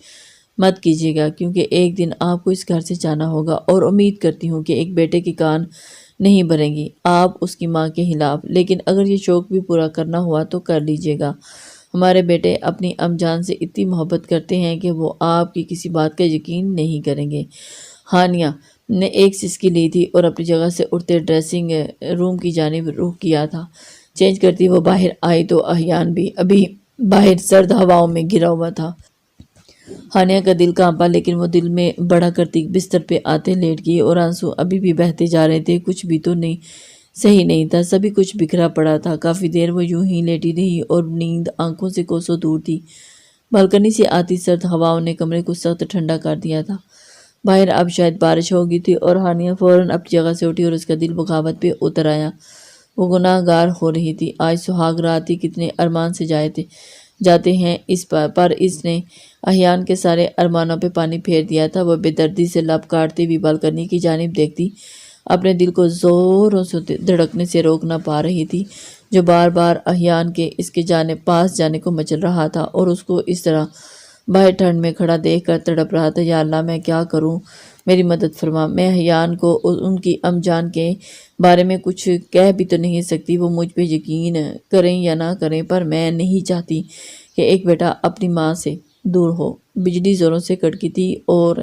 مت کیجیے گا، کیونکہ ایک دن آپ کو اس گھر سے جانا ہوگا، اور امید کرتی ہوں کہ ایک بیٹے کے کان نہیں بھریں گی آپ اس کی ماں کے خلاف، لیکن اگر یہ شوق بھی پورا کرنا ہوا تو کر لیجیے گا۔ ہمارے بیٹے اپنی ام جان سے اتنی محبت کرتے ہیں کہ وہ آپ کی کسی بات کا یقین نہیں کریں گے۔ ہانیہ نے ایک سسکی لی تھی اور اپنی جگہ سے اٹھتے ڈریسنگ روم کی جانب رخ کیا تھا۔ چینج کرتی وہ باہر آئی تو احیان بھی ابھی باہر سرد ہواؤں میں گرا ہوا تھا۔ ہانیہ کا دل کانپا، لیکن وہ دل میں بڑا کرتی بستر پہ آتے لیٹ گئی اور آنسو ابھی بھی بہتے جا رہے تھے۔ کچھ بھی تو نہیں صحیح نہیں تھا، سبھی کچھ بکھرا پڑا تھا۔ کافی دیر وہ یوں ہی لیٹی رہی اور نیند آنکھوں سے کوسوں دور تھی۔ بالکنی سے آتی سرد ہواؤں نے کمرے کو سخت ٹھنڈا کر دیا تھا۔ باہر اب شاید بارش ہو گئی تھی اور ہانیہ فوراً اپنی جگہ سے اٹھی اور اس کا دل بغاوت پہ اتر آیا۔ وہ گناہ گار ہو رہی تھی۔ آج سہاگ رات تھی، کتنے ارمان سے جاتے ہیں اس پر اس نے احیان کے سارے ارمانوں پہ پانی پھیر دیا تھا۔ وہ بے دردی سے لب کاٹتی ہوئی بالکنی کی جانب دیکھتی اپنے دل کو زوروں سے دھڑکنے سے روک نہ پا رہی تھی، جو بار بار احیان کے اس کے پاس جانے کو مچل رہا تھا اور اس کو اس طرح باہر ٹھنڈ میں کھڑا دیکھ کر تڑپ رہا تھا۔ یا اللہ، میں کیا کروں، میری مدد فرما۔ میں احیان کو ان کی ام جان کے بارے میں کچھ کہہ بھی تو نہیں سکتی، وہ مجھ پہ یقین کریں یا نہ کریں، پر میں نہیں چاہتی کہ ایک بیٹا اپنی ماں سے دور ہو۔ بجلی زوروں سے کڑکی تھی اور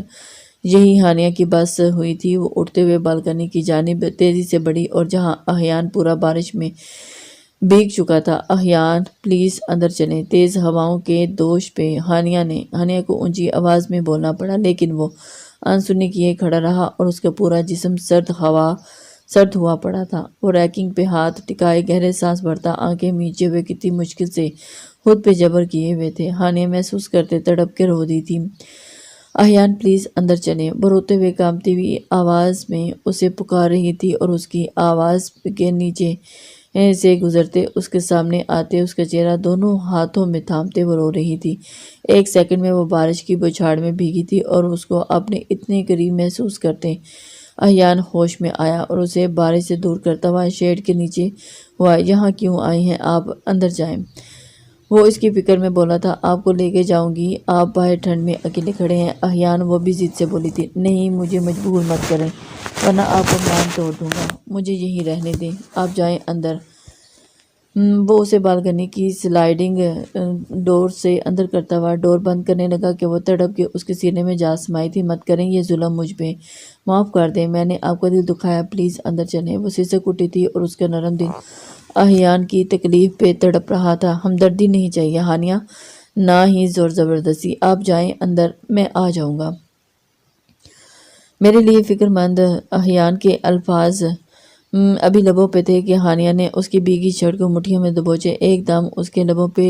یہی ہانیہ کی بس ہوئی تھی۔ وہ اٹھتے ہوئے بالکنی کی جانب تیزی سے بڑھی اور جہاں احیان پورا بارش میں بھیگ چکا تھا۔ احیان پلیز اندر چلیں۔ تیز ہواؤں کے دوش پہ ہانیہ کو اونچی آواز میں بولنا پڑا، لیکن وہ انسنی کیے کھڑا رہا اور اس کا پورا جسم سرد ہوا پڑا تھا۔ وہ ریکنگ پہ ہاتھ ٹکائے گہرے سانس بھرتا، آنکھیں میچے ہوئے کتنی مشکل سے خود پہ جبر کیے ہوئے تھے۔ ہانیہ محسوس کرتے تڑپ کے رو دی تھی۔ احیان پلیز اندر چلیں، وہ روتے ہوئے کانپتی ہوئی آواز میں اسے پکار رہی تھی اور اس کی آواز کے نیچے سے گزرتے، اس کے سامنے آتے، اس کا چہرہ دونوں ہاتھوں میں تھامتے وہ رو رہی تھی۔ ایک سیکنڈ میں وہ بارش کی بوچھاڑ میں بھیگی تھی اور اس کو اپنے اتنے قریب محسوس کرتے احیان ہوش میں آیا اور اسے بارش سے دور کرتا ہوا شیڈ کے نیچے ہوا۔ یہاں کیوں آئے ہیں آپ؟ اندر جائیں، وہ اس کی فکر میں بولا تھا۔ آپ کو لے کے جاؤں گی، آپ باہر ٹھنڈ میں اکیلے کھڑے ہیں۔ احیان، وہ بھی ضد سے بولی تھی۔ نہیں، مجھے مجبور مت کریں ورنہ آپ کو مان توڑ دوں گا، مجھے یہیں رہنے دیں، آپ جائیں اندر۔ وہ اسے بالکنی کی سلائڈنگ ڈور سے اندر کرتا ہوا ڈور بند کرنے لگا کہ وہ تڑپ کے اس کے سینے میں جا سمائی تھی۔ مت کریں یہ ظلم مجھ پہ، معاف کر دیں، میں نے آپ کا دل دکھایا، پلیز اندر چلیں۔ وہ سسک اٹھی تھی اور اس کا نرم دل احیان کی تکلیف پہ تڑپ رہا تھا۔ ہمدردی نہیں چاہیے ہانیہ، نہ ہی زور زبردستی، آپ جائیں اندر، میں آ جاؤں گا۔ میرے لیے فکر مند۔ احیان کے الفاظ ابھی لبوں پہ تھے کہ ہانیہ نے اس کی بھیگی شرٹ کو مٹھیوں میں دبوچے ایک دم اس کے لبوں پہ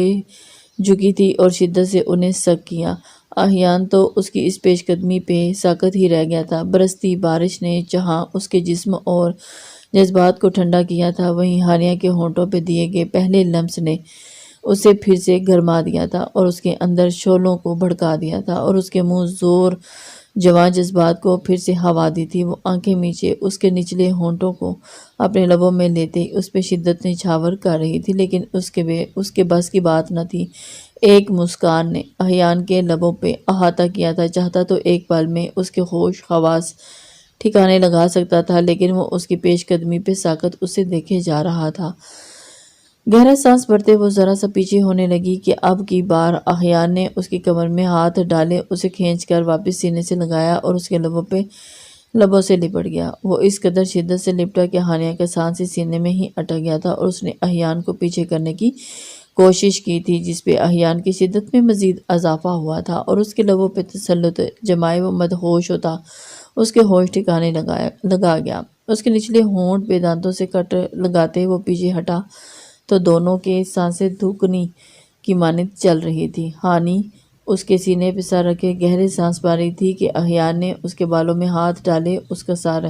جھکی تھی اور شدت سے انہیں سک کیا۔ احیان تو اس کی اس پیش قدمی پہ ساکت ہی رہ گیا تھا۔ برستی بارش نے جہاں اس کے جسم اور جذبات کو ٹھنڈا کیا تھا، وہیں ہانیہ کے ہونٹوں پہ دیے گئے پہلے لمس نے اسے پھر سے گرما دیا تھا اور اس کے اندر شعلوں کو بھڑکا دیا تھا اور اس کے منہ زور جوان جذبات کو پھر سے ہوا دی تھی۔ وہ آنکھیں میچے اس کے نچلے ہونٹوں کو اپنے لبوں میں لیتے اس پہ شدت نچھاور کر رہی تھی، لیکن اس کے بس کی بات نہ تھی۔ ایک مسکان نے احیان کے لبوں پہ احاطہ کیا تھا، چاہتا تو ایک پل میں اس کے ہوش حواس ٹھکانے لگا سکتا تھا، لیکن وہ اس کی پیش قدمی پہ ساکت اسے دیکھے جا رہا تھا۔ گہرا سانس بھرتے وہ ذرا سا پیچھے ہونے لگی کہ اب کی بار احیان نے اس کی کمر میں ہاتھ ڈالے، اسے کھینچ کر واپس سینے سے لگایا اور اس کے لبوں سے لپٹ گیا۔ وہ اس قدر شدت سے لپٹا کہ ہانیہ کا سانس ہی سینے میں ہی اٹک گیا تھا اور اس نے احیان کو پیچھے کرنے کی کوشش کی تھی، جس پہ احیان کی شدت میں مزید اضافہ ہوا تھا اور اس کے لبوں پہ تسلط جمائے وہ مدہوش ہوتا اس کے ہوش ٹھکانے لگا گیا۔ اس کے نچلے ہونٹ پہ دانتوں سے کٹ لگاتے وہ پیچھے ہٹا تو دونوں کے سانسیں دھوکنی کی مانند چل رہی تھی۔ ہانی اس کے سینے پہ سر رکھے گہرے سانس پا رہی تھی کہ احیان نے اس کے بالوں میں ہاتھ ڈالے، اس کا سر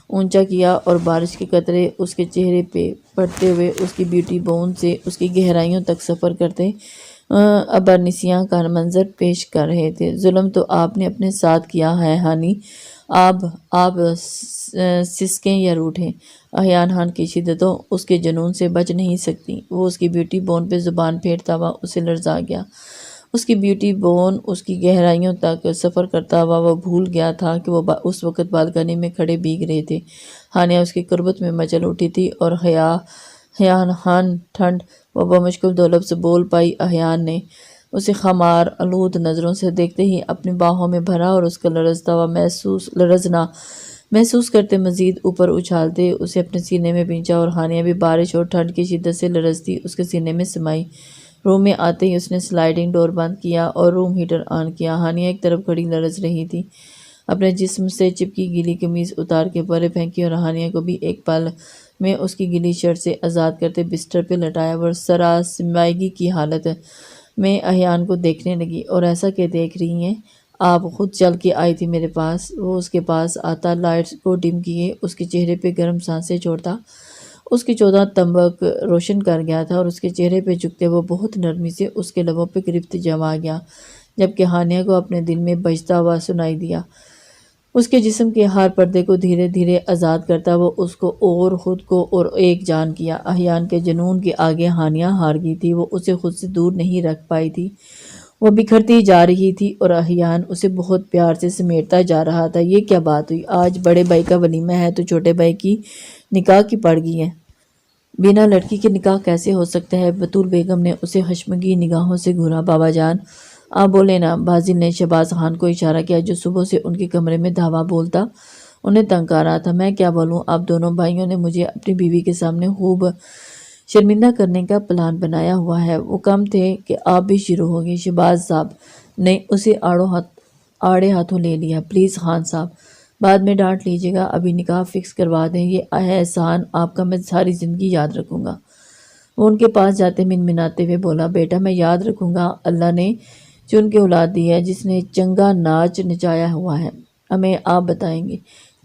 اونچا کیا اور بارش کے قطرے اس کے چہرے پہ پڑتے ہوئے اس کی بیوٹی بون سے اس کی گہرائیوں تک سفر کرتے ابرنسیاں کا منظر پیش کر رہے تھے۔ ظلم تو آپ نے اپنے ساتھ کیا ہے ہانی، آپ سسکیں یا روٹھیں۔ احیان خان کی شدتوں اس کے جنون سے بچ نہیں سکتی۔ وہ اس کی بیوٹی بون پہ زبان پھیرتا ہوا اسے لرزا گیا۔ اس کی بیوٹی بون اس کی گہرائیوں تک سفر کرتا ہوا وہ بھول گیا تھا کہ وہ اس وقت بالکنی میں کھڑے بھیگ رہے تھے۔ ہانیہ اس کی قربت میں مچل اٹھی تھی اور احیان خان ٹھنڈ وہ بمشکل دو لفظ بول پائی۔ احیان نے اسے خمار آلود نظروں سے دیکھتے ہی اپنی باہوں میں بھرا اور اس کا لرزتا ہوا لرزنا محسوس کرتے مزید اوپر اچھالتے اسے اپنے سینے میں بھینچا اور ہانیہ بھی بارش اور ٹھنڈ کی شدت سے لرزتی اس کے سینے میں سمائی۔ روم میں آتے ہی اس نے سلائڈنگ ڈور بند کیا اور روم ہیٹر آن کیا۔ ہانیہ ایک طرف کھڑی لرز رہی تھی، اپنے جسم سے چپکی گیلی قمیض اتار کے پرے پھینکی اور ہانیہ کو بھی ایک پل میں اس کی گیلی شرٹ سے آزاد کرتے بستر پہ لٹایا۔ وہ سراسیمگی کی حالت میں احیان کو دیکھنے لگی اور ایسا کہ دیکھ رہی ہیں، آپ خود چل کے آئی تھی میرے پاس۔ وہ اس کے پاس آتا، لائٹس کو ڈم کیے اس کے چہرے پہ گرم سانسیں چھوڑتا اس کی 14 تمبک روشن کر گیا تھا اور اس کے چہرے پہ جھکتے وہ بہت نرمی سے اس کے لبوں پہ گرفت جما گیا، جبکہ ہانیہ کو اپنے دل میں بجتا ہوا سنائی دیا۔ اس کے جسم کے ہر پردے کو دھیرے دھیرے آزاد کرتا وہ اس کو اور خود کو اور ایک جان کیا۔ احیان کے جنون کے آگے ہانیہ ہار گئی تھی، وہ اسے خود سے دور نہیں رکھ پائی تھی، وہ بکھرتی جا رہی تھی اور احیان اسے بہت پیار سے سمیٹتا جا رہا تھا۔ یہ کیا بات ہوئی؟ آج بڑے بھائی کا ولیمہ ہے تو چھوٹے بھائی کی نکاح کی پڑ گئی ہے، بنا لڑکی کے نکاح کیسے ہو سکتا ہے؟ بطول بیگم نے اسے حشمگی نگاہوں سے گھورا۔ بابا جان آپ بولے نا، بازل نے شہباز خان کو اشارہ کیا جو صبح سے ان کے کمرے میں دھاوا بولتا انہیں تنگ کر رہا تھا۔ میں کیا بولوں، آپ دونوں بھائیوں نے مجھے اپنی بیوی کے سامنے خوب شرمندہ کرنے کا پلان بنایا ہوا ہے، وہ کم تھے کہ آپ بھی شروع ہو گئے۔ شہباز صاحب نے اسے آڑے ہاتھوں لے لیا۔ پلیز خان صاحب، بعد میں ڈانٹ لیجیے گا، ابھی نکاح فکس کروا دیں، یہ احسان آپ کا میں ساری زندگی یاد رکھوں گا۔ وہ ان کے پاس جاتے منمناتے ہوئے بولا، بیٹا میں یاد رکھوں گا، اللہ نے چن کے اولاد دی ہے جس نے چنگا ناچ نچایا ہوا ہے۔ ہمیں آپ بتائیں گے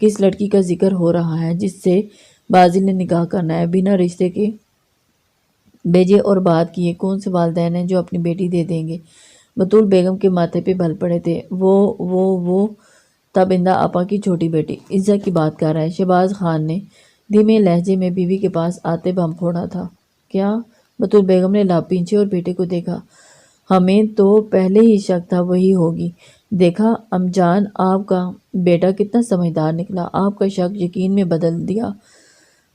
کس لڑکی کا ذکر ہو رہا ہے جس سے بازل نے نکاح کرنا ہے؟ بنا رشتے کے بھیجے اور بات کیے کون سے والدین ہیں جو اپنی بیٹی دے دیں گے؟ بطول بیگم کے ماتھے پہ بل پڑے تھے۔ وہ تابندہ آپا کی چھوٹی بیٹی عزہ کی بات کر رہا ہے۔ شہباز خان نے دھیمے لہجے میں بیوی کے پاس آتے بم پھوڑا تھا۔ کیا؟ بطول بیگم نے لاب پینچھی اور بیٹے کو دیکھا۔ ہمیں تو پہلے ہی شک تھا وہی ہوگی۔ دیکھا ام جان، آپ کا بیٹا کتنا سمجھدار نکلا، آپ کا شک یقین میں بدل دیا۔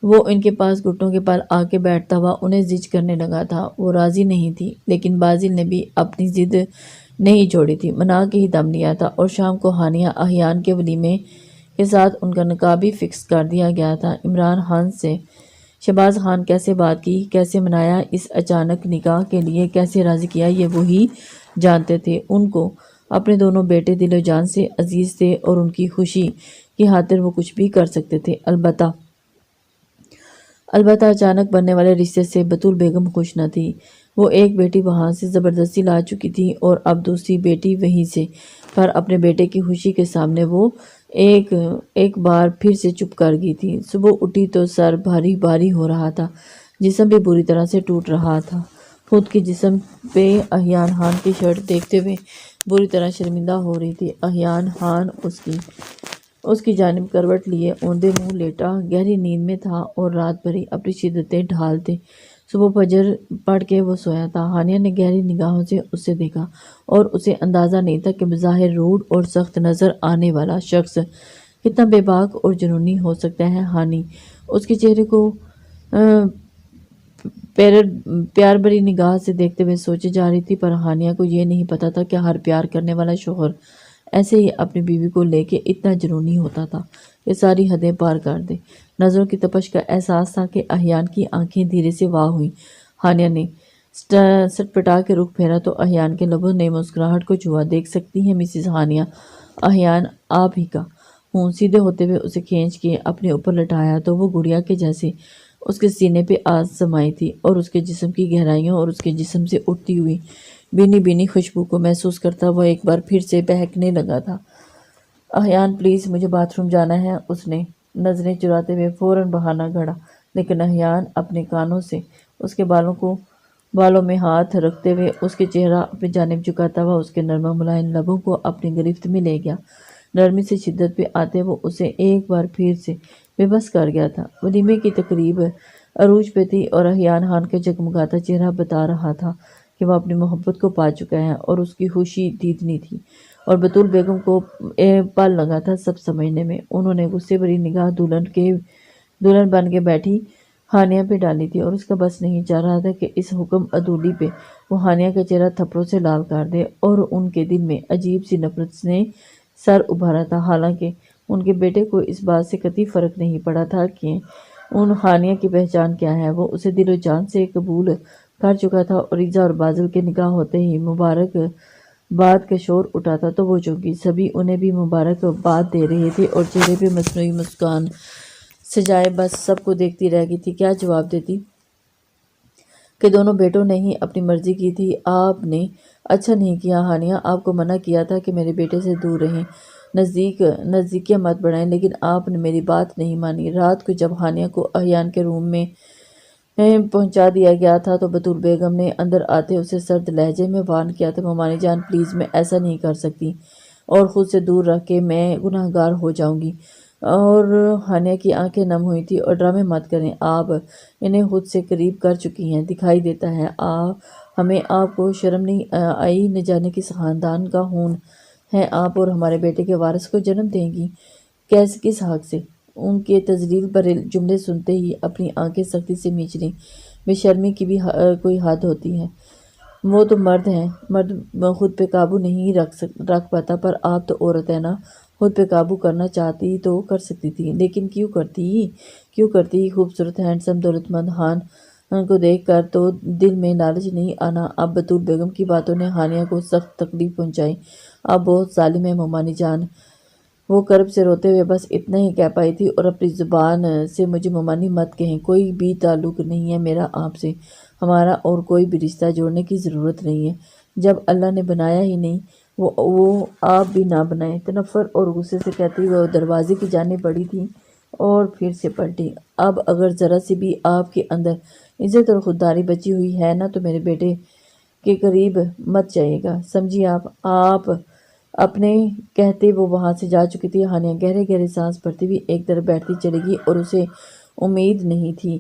وہ ان کے پاس گھٹنوں کے بل آ کے بیٹھتا ہوا انہیں زج کرنے لگا تھا۔ وہ راضی نہیں تھی، لیکن بازل نے بھی اپنی ضد نہیں چھوڑی تھی، منا کے ہی دم لیا تھا، اور شام کو ہانیہ احیان کے ولیمے کے ساتھ ان کا نکاح بھی فکس کر دیا گیا تھا۔ عمران خان سے شہباز خان کیسے بات کی، کیسے منایا، اس اچانک نکاح کے لیے کیسے راضی کیا، یہ وہی جانتے تھے۔ ان کو اپنے دونوں بیٹے دل و جان سے عزیز تھے اور ان کی خوشی کی خاطر وہ کچھ بھی کر سکتے تھے۔ البتہ اچانک بننے والے رشتے سے بطول بیگم خوش نہ تھی۔ وہ ایک بیٹی وہاں سے زبردستی لا چکی تھی اور اب دوسری بیٹی وہیں سے، پر اپنے بیٹے کی خوشی کے سامنے وہ ایک بار پھر سے چپ کر گئی تھی۔ صبح اٹھی تو سر بھاری بھاری ہو رہا تھا، جسم بھی بری طرح سے ٹوٹ رہا تھا۔ خود کے جسم پہ احیان خان کی شرٹ دیکھتے ہوئے بری طرح شرمندہ ہو رہی تھی۔ احیان خان اس کی جانب کروٹ لیے اوندے منہ لیٹا گہری نیند میں تھا اور رات بھری اپنی شدتیں ڈھالتے صبح فجر پڑھ کے وہ سویا تھا۔ ہانیہ نے گہری نگاہوں سے اسے دیکھا اور اسے اندازہ نہیں تھا کہ بظاہر روڈ اور سخت نظر آنے والا شخص کتنا بے باک اور جنونی ہو سکتا ہے۔ ہانی اس کے چہرے کو پیار بھری نگاہ سے دیکھتے ہوئے سوچے جا رہی تھی، پر ہانیہ کو یہ نہیں پتا تھا کہ ہر پیار کرنے والا شوہر ایسے ہی اپنی بیوی کو لے کے اتنا جنونی ہوتا تھا کہ ساری حدیں پار کر دے۔ نظروں کی تپش کا احساس تھا کہ احیان کی آنکھیں دھیرے سے واہ ہوئیں۔ ہانیہ نے سٹپٹا کے رخ پھیرا تو احیان کے لبوں نے مسکراہٹ کو چھوا۔ دیکھ سکتی ہیں مسز ہانیہ، احیان آپ ہی کا ہوں۔ سیدھے ہوتے ہوئے اسے کھینچ کے اپنے اوپر لٹایا تو وہ گڑیا کے جیسے اس کے سینے پہ آج سمائی تھی اور اس کے جسم کی گہرائیوں اور اس کے جسم سے اٹھتی ہوئی بینی بینی خوشبو کو محسوس کرتا وہ ایک بار پھر سے بہکنے لگا تھا۔ احیان پلیز مجھے باتھ روم جانا ہے، اس نے نظریں چراتے ہوئے فوراً بہانہ گھڑا، لیکن احیان اپنے کانوں سے اس کے بالوں میں ہاتھ رکھتے ہوئے اس کے چہرہ اپنی جانب جھکاتا ہوا اس کے نرم ملائم لبوں کو اپنی گرفت میں لے گیا۔ نرمی سے شدت پہ آتے وہ اسے ایک بار پھر سے بے بس کر گیا تھا۔ ولیمے کی تقریب عروج پہ تھی اور احیان خان کا جگمگاتا چہرہ بتا رہا تھا کہ وہ اپنی محبت کو پا چکا ہے اور اس کی خوشی دیدنی تھی، اور بطول بیگم کو پل لگا تھا سب سمجھنے میں۔ انہوں نے غصے بھری نگاہ دلہن بن کے بیٹھی ہانیہ پہ ڈالی تھی اور اس کا بس نہیں چل رہا تھا کہ اس حکم عدولی پہ وہ ہانیہ کا چہرہ تھپڑوں سے لال کر دے، اور ان کے دل میں عجیب سی نفرت نے سر ابھارا تھا۔ حالانکہ ان کے بیٹے کو اس بات سے قطعی فرق نہیں پڑا تھا کہ ان ہانیہ کی پہچان کیا ہے، وہ اسے دل و جان سے قبول کر چکا تھا، اور عزہ اور بازل کے نکاح ہوتے ہی مبارک باد کا شور اٹھا تھا تو وہ چونکہ سبھی انہیں بھی مبارک باد دے رہے تھے اور چہرے پہ مصنوعی مسکان سجائے بس سب کو دیکھتی رہ گئی تھی، کیا جواب دیتی کہ دونوں بیٹوں نے ہی اپنی مرضی کی تھی۔ آپ نے اچھا نہیں کیا ہانیہ، آپ کو منع کیا تھا کہ میرے بیٹے سے دور رہیں، نزدیکیاں مت بڑھائیں، لیکن آپ نے میری بات نہیں مانی۔ رات کو جب ہانیہ کو احیان کے روم میں پہنچا دیا گیا تھا تو بطول بیگم نے اندر آتے اسے سرد لہجے میں وارن کیا تھا، ممانی جان پلیز میں ایسا نہیں کر سکتی، اور خود سے دور رکھ کے میں گناہ گار ہو جاؤں گی۔ اور ہانیہ کی آنکھیں نم ہوئی تھی۔ اور ڈرامے مت کریں، آپ انہیں خود سے قریب کر چکی ہیں، دکھائی دیتا ہے۔ ہمیں آپ کو شرم نہیں آئی؟ نہ جانے کس خاندان کا خون ہے آپ، اور ہمارے بیٹے کے وارث کو جنم دیں گی کس حق سے؟ ان کے تذلیل پر جملے سنتے ہی اپنی آنکھیں سختی سے مینچ لیں۔ بے شرمی کی بھی کوئی حد ہوتی ہے۔ وہ تو مرد ہیں، مرد خود پہ قابو نہیں رکھ پاتا، پر آپ تو عورت ہے نا، خود پہ قابو کرنا چاہتی تو کر سکتی تھی، لیکن کیوں کرتی؟ خوبصورت، ہینڈسم، دولت مند خان کو دیکھ کر تو دل میں لالچ نہیں آنا؟ اب بطول بیگم کی باتوں نے ہانیہ کو سخت تکلیف پہنچائی۔ آپ بہت ظالم ہیں مومانی جان۔ وہ کرب سے روتے ہوئے بس اتنا ہی کہہ پائی تھی۔ اور اپنی زبان سے مجھے مومانی مت کہیں، کوئی بھی تعلق نہیں ہے میرا آپ سے، ہمارا اور کوئی بھی رشتہ جوڑنے کی ضرورت نہیں ہے۔ جب اللہ نے بنایا ہی نہیں، وہ آپ بھی نہ بنائیں۔ تنفر اور غصے سے کہتی وہ دروازے کی جانب بڑھی تھی اور پھر سے پلٹی۔ اب اگر ذرا سی بھی آپ کے اندر عزت اور خودداری بچی ہوئی ہے نا، تو میرے بیٹے کے قریب مت جائیے گا، سمجھی آپ اپنے کہتے وہ وہاں سے جا چکی تھی۔ ہانیہ گہرے گہرے سانس بھرتی ہوئی ایک طرف بیٹھتی چلی گئی، اور اسے امید نہیں تھی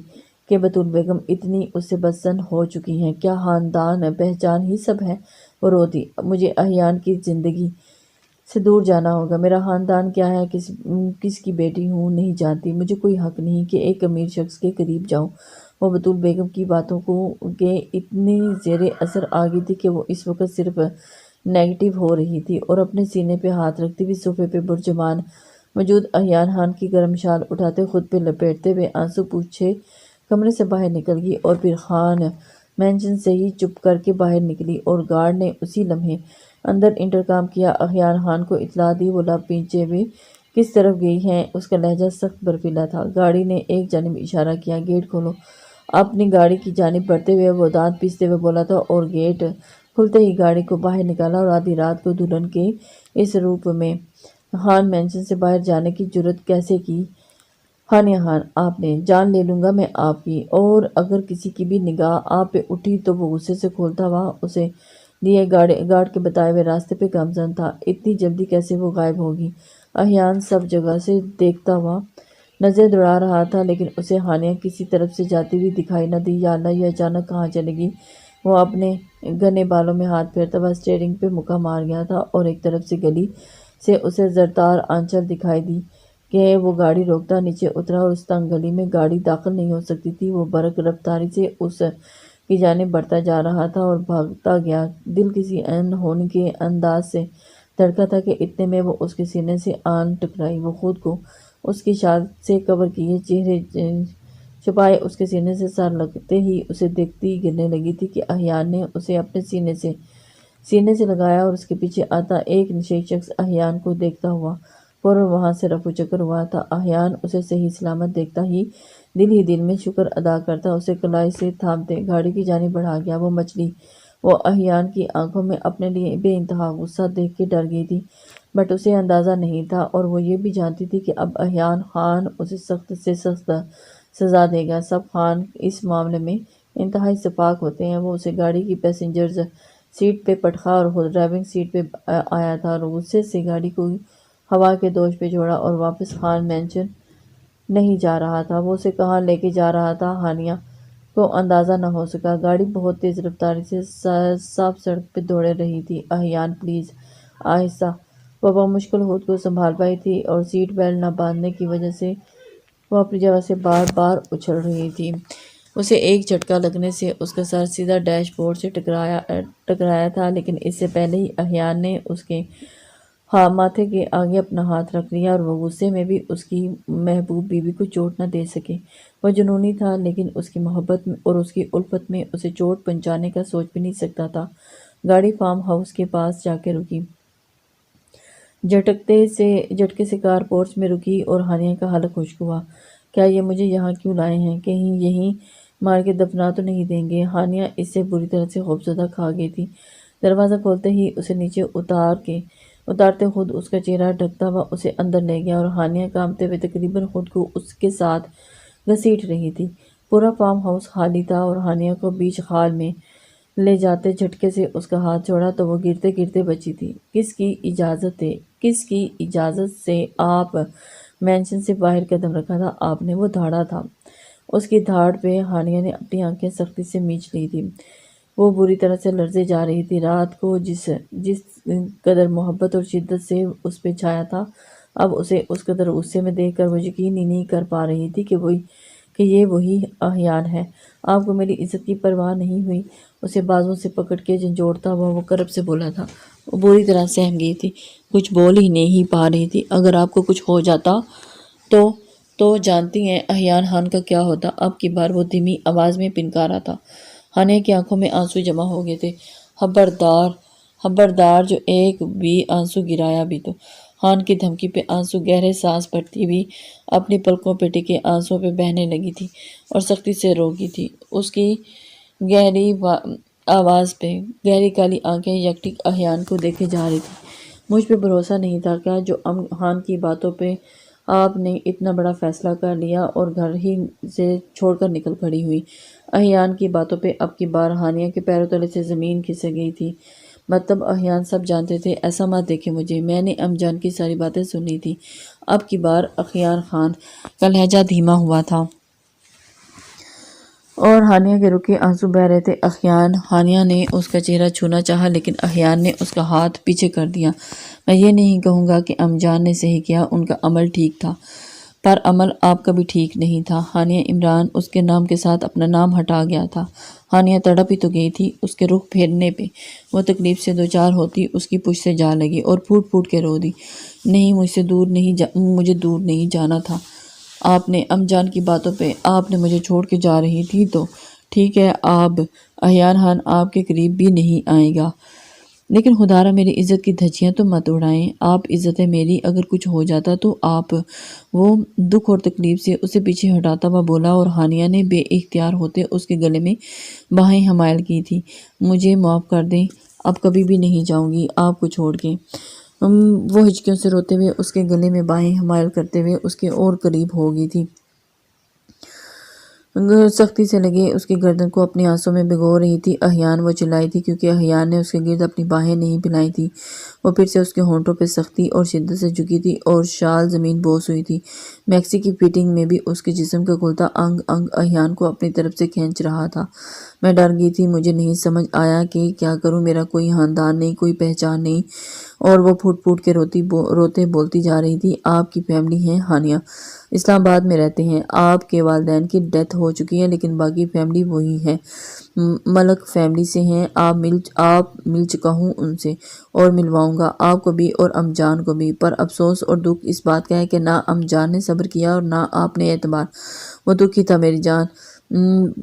کہ بطول بیگم اتنی اس سے بدظن ہو چکی ہیں۔ کیا خاندان پہچان ہی سب ہے؟ وہ روتی۔ مجھے احیان کی زندگی سے دور جانا ہوگا۔ میرا خاندان کیا ہے، کس کی بیٹی ہوں نہیں جانتی، مجھے کوئی حق نہیں کہ ایک امیر شخص کے قریب جاؤں۔ وہ بطول بیگم کی باتوں کے اتنی زیر اثر آ گئی تھی کہ وہ اس وقت صرف نیگیٹو ہو رہی تھی، اور اپنے سینے پہ ہاتھ رکھتی ہوئی صوفے پہ برجمان موجود احیان خان کی گرم شال اٹھاتے خود پہ لپیٹتے ہوئے آنسو پوچھے کمرے سے باہر نکل گئی، اور پھر خان مینشن سے ہی چپ کر کے باہر نکلی، اور گارڈ نے اسی لمحے اندر انٹرکام کیا۔ احیان خان کو اطلاع دی۔ وہ لب پیچھے ہوئے کس طرف گئی ہیں؟ اس کا لہجہ سخت برفیلا تھا۔ گاڑی نے ایک جانب اشارہ کیا۔ گیٹ کھولو۔ اپنی گاڑی کی جانب بڑھتے ہوئے وہ دانت پیستے ہوئے بولا تھا، اور گیٹ کھلتے ہی گاڑی کو باہر نکالا۔ اور آدھی رات کو دلہن کے اس روپ میں خان مینشن سے باہر جانے کی جرأت کیسے کی؟ ہانیہ خان، آپ نے جان لے لوں گا میں آپ کی، اور اگر کسی کی بھی نگاہ آپ پہ اٹھی تو وہ غصے سے کھولتا ہوا اسے دیے گارڈ کے بتائے ہوئے راستے پہ گامزن تھا۔ اتنی جلدی کیسے وہ غائب ہوگی؟ احیان سب جگہ سے دیکھتا ہوا نظر دوڑا رہا تھا، لیکن اسے ہانیہ کسی طرف سے جاتی ہوئی دکھائی نہ دی۔ یا اللہ، یہ اچانک کہاں چلے گی؟ وہ اپنے گھنے بالوں میں ہاتھ پھیرتا ہوا اسٹیئرنگ پہ مکہ مار گیا تھا، اور ایک طرف سے گلی سے اسے زرتار آنچل دکھائی دی کہ وہ گاڑی روکتا نیچے اترا، اور اس تنگ گلی میں گاڑی داخل نہیں ہو سکتی تھی۔ وہ برق رفتاری سے اس کی جانب بڑھتا جا رہا تھا اور بھاگتا گیا۔ دل کسی انہونی کے انداز سے دھڑکا تھا کہ اتنے میں وہ اس کے سینے سے آن ٹکرائی۔ وہ خود کو اس کی شال سے کور کیے چہرے چھپائے اس کے سینے سے سر لگتے ہی اسے دیکھتی گرنے لگی تھی کہ احیان نے اسے اپنے سینے سے لگایا، اور اس کے پیچھے آتا ایک نشئی شخص احیان کو دیکھتا ہوا فوراً وہاں سے رفو چکر ہوا تھا۔ احیان اسے صحیح سلامت دیکھتا ہی دل میں شکر ادا کرتا اسے کلائی سے تھامتے گاڑی کی جانب بڑھا گیا۔ وہ مچھلی وہ احیان کی آنکھوں میں اپنے لیے بے انتہا غصہ دیکھ کے ڈر گئی تھی، بٹ اسے اندازہ نہیں تھا، اور وہ یہ بھی جانتی تھی کہ اب احیان خان اسے سخت سے سخت سزا دے گا۔ سب خان اس معاملے میں انتہائی شفاف ہوتے ہیں۔ وہ اسے گاڑی کی پیسنجرز سیٹ پہ پٹخا اور خود ڈرائیونگ سیٹ پہ آیا تھا، اور غصے سے گاڑی کو ہوا کے دوش پہ چھوڑا اور واپس خان مینشن نہیں جا رہا تھا۔ وہ اسے کہاں لے کے جا رہا تھا ہانیہ کو اندازہ نہ ہو سکا۔ گاڑی بہت تیز رفتاری سے صاف سڑک پہ دوڑ رہی تھی۔ احیان پلیز آہستہ۔ وہ بمشکل خود کو سنبھال پائی تھی، اور سیٹ بیلٹ نہ باندھنے کی وجہ سے وہ اپنی جگہ سے بار بار اچھل رہی تھی۔ اسے ایک جھٹکا لگنے سے اس کا سر سیدھا ڈیش بورڈ سے ٹکرایا تھا، لیکن اس سے پہلے ہی احیان نے اس کے ماتھے کے آگے اپنا ہاتھ رکھ لیا، اور وہ غصے میں بھی اس کی محبوب بیوی کو چوٹ نہ دے سکے۔ وہ جنونی تھا، لیکن اس کی محبت اور اس کی الفت میں اسے چوٹ پہنچانے کا سوچ بھی نہیں سکتا تھا۔ گاڑی فارم ہاؤس کے پاس جا کے رکی۔ جھٹکے سے کار پورچ میں رکی، اور ہانیہ کا حلق خشک ہوا۔ کیا یہ مجھے یہاں کیوں لائے ہیں؟ کہیں یہیں مار کے دفنا تو نہیں دیں گے؟ ہانیہ اس سے بری طرح سے خوفزدہ کھا گئی تھی۔ دروازہ کھولتے ہی اسے نیچے اتارتے خود اس کا چہرہ ڈھکتا ہوا اسے اندر لے گیا، اور ہانیہ کانپتے ہوئے تقریباً خود کو اس کے ساتھ گھسیٹ رہی تھی۔ پورا فارم ہاؤس خالی تھا، اور ہانیہ کو بیچ خال میں لے جاتے جھٹکے سے اس کا ہاتھ چھوڑا تو وہ گرتے گرتے بچی تھی۔ کس کی اجازت سے آپ مینشن سے باہر قدم رکھا تھا آپ نے؟ وہ دھاڑا تھا۔ اس کی دھاڑ پہ ہانیہ نے اپنی آنکھیں سختی سے مینچ لی تھی۔ وہ بری طرح سے لرزے جا رہی تھی۔ رات کو جس قدر محبت اور شدت سے اس پہ چھایا تھا، اب اسے اس قدر غصے میں دیکھ کر وہ یقین ہی نہیں کر پا رہی تھی کہ یہ وہی احیان ہے۔ آپ کو میری عزت کی پرواہ نہیں ہوئی؟ اسے بازوں سے پکڑ کے جھنجھوڑتا ہوا وہ کرب سے بولا تھا۔ وہ بری طرح سہم گئی تھی، کچھ بول ہی نہیں پا رہی تھی۔ اگر آپ کو کچھ ہو جاتا تو جانتی ہیں احیان خان کا کیا ہوتا؟ اب کی بار وہ دھیمی آواز میں پنکارا تھا۔ ہانیہ کی آنکھوں میں آنسو جمع ہو گئے تھے۔ خبردار جو ایک بھی آنسو گرایا بھی تو۔ خان کی دھمکی پہ آنسو گہرے سانس بھرتی ہوئی اپنی پلکوں پہ ٹکے آنسوں پہ بہنے لگی تھی اور سختی سے روکی تھی۔ اس کی گہری آواز پہ گہری کالی آنکھیں یکٹک احیان کو دیکھے جا رہی تھی۔ مجھ پہ بھروسہ نہیں تھا کیا جو خان کی باتوں پہ آپ نے اتنا بڑا فیصلہ کر لیا اور گھر ہی سے چھوڑ کر نکل کھڑی ہوئی؟ احیان کی باتوں پہ اب کی بار ہانیہ کے پیروں تلے سے زمین کھسک گئی تھی۔ مطلب احیان سب جانتے تھے؟ ایسا مت دیکھے مجھے، میں نے ام جان کی ساری باتیں سن لی تھی۔ اب کی بار احیان خان کا لہجہ دھیما ہوا تھا اور ہانیہ کے رخ آنسو بہہ رہے تھے۔ ہانیہ نے اس کا چہرہ چھونا چاہا لیکن احیان نے اس کا ہاتھ پیچھے کر دیا۔ میں یہ نہیں کہوں گا کہ ام جان نے صحیح کیا، ان کا عمل ٹھیک تھا، پر عمل آپ کا بھی ٹھیک نہیں تھا۔ ہانیہ عمران اس کے نام کے ساتھ اپنا نام ہٹا گیا تھا۔ ہانیہ تڑپ ہی تو گئی تھی اس کے رخ پھیرنے پہ۔ وہ تکلیف سے دوچار ہوتی اس کی پشت سے جا لگی اور پھوٹ پھوٹ کے رو دی۔ نہیں، مجھے دور نہیں جانا تھا۔ آپ نے ام جان کی باتوں پہ آپ نے مجھے چھوڑ کے جا رہی تھی تو ٹھیک ہے، اب احیان خان آپ کے قریب بھی نہیں آئے گا، لیکن خدارا میری عزت کی دھجیاں تو مت اڑائیں۔ آپ عزت ہے میری، اگر کچھ ہو جاتا تو آپ؟ وہ دکھ اور تکلیف سے اسے پیچھے ہٹاتا ہوا بولا اور ہانیہ نے بے اختیار ہوتے اس کے گلے میں باہیں حمائل کی تھی۔ مجھے معاف کر دیں، اب کبھی بھی نہیں جاؤں گی آپ کو چھوڑ کے۔ وہ ہچکیوں سے روتے ہوئے اس کے گلے میں باہیں حمائل کرتے ہوئے اس کے اور قریب ہو گئی تھی۔ سختی سے لگے اس کی گردن کو اپنے آنسوں میں بھگو رہی تھی۔ احیان، وہ چلائی تھی کیونکہ احیان نے اس کے گرد اپنی باہیں نہیں پھیلائی تھی۔ وہ پھر سے اس کے ہونٹوں پہ سختی اور شدت سے جھکی تھی اور شال زمین بوس ہوئی تھی۔ میکسی کی فٹنگ میں بھی اس کے جسم کا کھلتا انگ انگ احیان کو اپنی طرف سے کھینچ رہا تھا۔ میں ڈر گئی تھی، مجھے نہیں سمجھ آیا کہ کیا کروں، میرا کوئی خاندان نہیں، کوئی پہچان نہیں۔ اور وہ پھوٹ پھوٹ کے روتے بولتی جا رہی تھی۔ آپ کی فیملی ہے ہانیہ، اسلام آباد میں رہتے ہیں، آپ کے والدین کی ڈیتھ ہو چکی ہے لیکن باقی فیملی وہی ہے، ملک فیملی سے ہیں۔ آپ مل چکا ہوں ان سے اور ملواؤں گا آپ کو بھی اور ام جان کو بھی، پر افسوس اور دکھ اس بات کا ہے کہ نہ ام جان نے صبر کیا اور نہ آپ نے اعتبار۔ وہ دکھی تھا میری جان،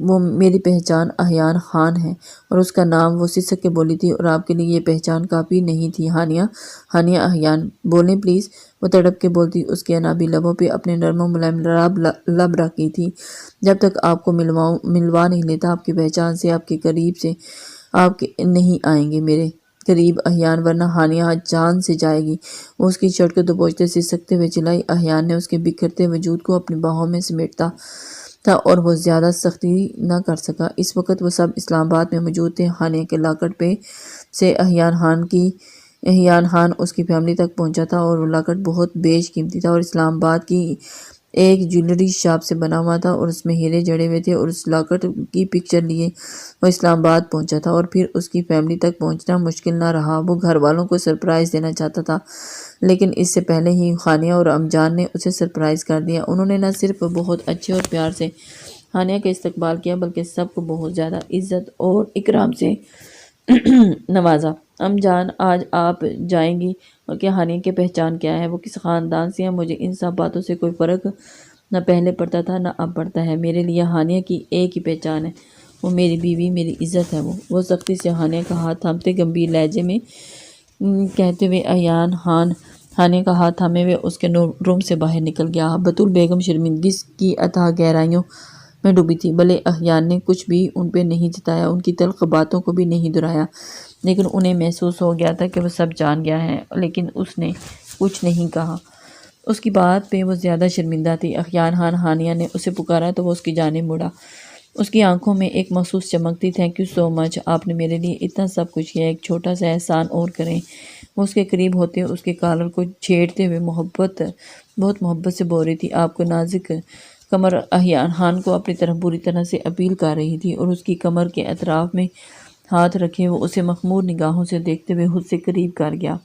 وہ میری پہچان احیان خان ہے اور اس کا نام، وہ سسک کے بولی تھی، اور آپ کے لیے یہ پہچان کافی نہیں تھی ہانیہ۔ احیان بولیں پلیز، وہ تڑپ کے بولتی، اس کے انابی لبوں پہ اپنے نرم و ملائم لب رکھی تھی۔ جب تک آپ کو ملوا نہیں لیتا آپ کی پہچان سے، آپ کے قریب سے آپ کے نہیں آئیں گے میرے قریب احیان، ورنہ ہانیہ جان سے جائے گی۔ وہ اس کی شرٹ کو دبوچتے سسکتے ہوئے چلائی۔ احیان نے اس کے بکھرتے وجود کو اپنی باہوں میں سمیٹتا تھا اور وہ زیادہ سختی نہ کر سکا۔ اس وقت وہ سب اسلام آباد میں موجود تھے۔ ہانیہ کے لاکٹ پہ سے احیان خان اس کی فیملی تک پہنچا تھا اور وہ لاکٹ بہت بیش قیمتی تھا اور اسلام آباد کی ایک جیولری شاپ سے بنا ہوا تھا اور اس میں ہیرے جڑے ہوئے تھے، اور اس لاکٹ کی پکچر لیے وہ اسلام آباد پہنچا تھا اور پھر اس کی فیملی تک پہنچنا مشکل نہ رہا۔ وہ گھر والوں کو سرپرائز دینا چاہتا تھا لیکن اس سے پہلے ہی ہانیہ اور ام جان نے اسے سرپرائز کر دیا۔ انہوں نے نہ صرف بہت اچھے اور پیار سے ہانیہ کا استقبال کیا بلکہ سب کو بہت زیادہ عزت اور اکرام سے نوازا۔ ام جان، آج آپ جائیں گی کہ ہانیہ کی پہچان کیا ہے، وہ کس خاندان سے ہے؟ مجھے ان سب باتوں سے کوئی فرق نہ پہلے پڑتا تھا نہ اب پڑتا ہے۔ میرے لیے ہانیہ کی ایک ہی پہچان ہے، وہ میری بیوی، میری عزت ہے۔ وہ سختی سے ہانیہ کا ہاتھ تھامتے گمبھیر لہجے میں کہتے ہوئے احیان خان ہانیہ کا ہاتھ تھامے ہوئے اس کے روم سے باہر نکل گیا۔ بطول بیگم شرمندگی کی اتھاہ گہرائیوں میں ڈوبی تھی۔ بھلے احیان نے کچھ بھی ان پہ نہیں جتایا، ان کی تلخ باتوں کو بھی نہیں دہرایا، لیکن انہیں محسوس ہو گیا تھا کہ وہ سب جان گیا ہے، لیکن اس نے کچھ نہیں کہا۔ اس کی بات پہ وہ زیادہ شرمندہ تھی۔ احیان خان، ہانیہ نے اسے پکارا تو وہ اس کی جانب مڑا۔ اس کی آنکھوں میں ایک مخصوص چمک تھی۔ تھینک یو سو مچ، آپ نے میرے لیے اتنا سب کچھ کیا، ایک چھوٹا سا احسان اور کریں۔ وہ اس کے قریب ہوتے اس کے کالر کو چھیڑتے ہوئے بہت محبت سے بول رہی تھی۔ آپ کو نازک کمر احیان خان کو اپنی طرف بری طرح سے اپیل کر رہی تھی اور اس کی کمر کے اطراف میں ہاتھ رکھے وہ اسے مخمور نگاہوں سے دیکھتے ہوئے خود سے قریب کر گیا۔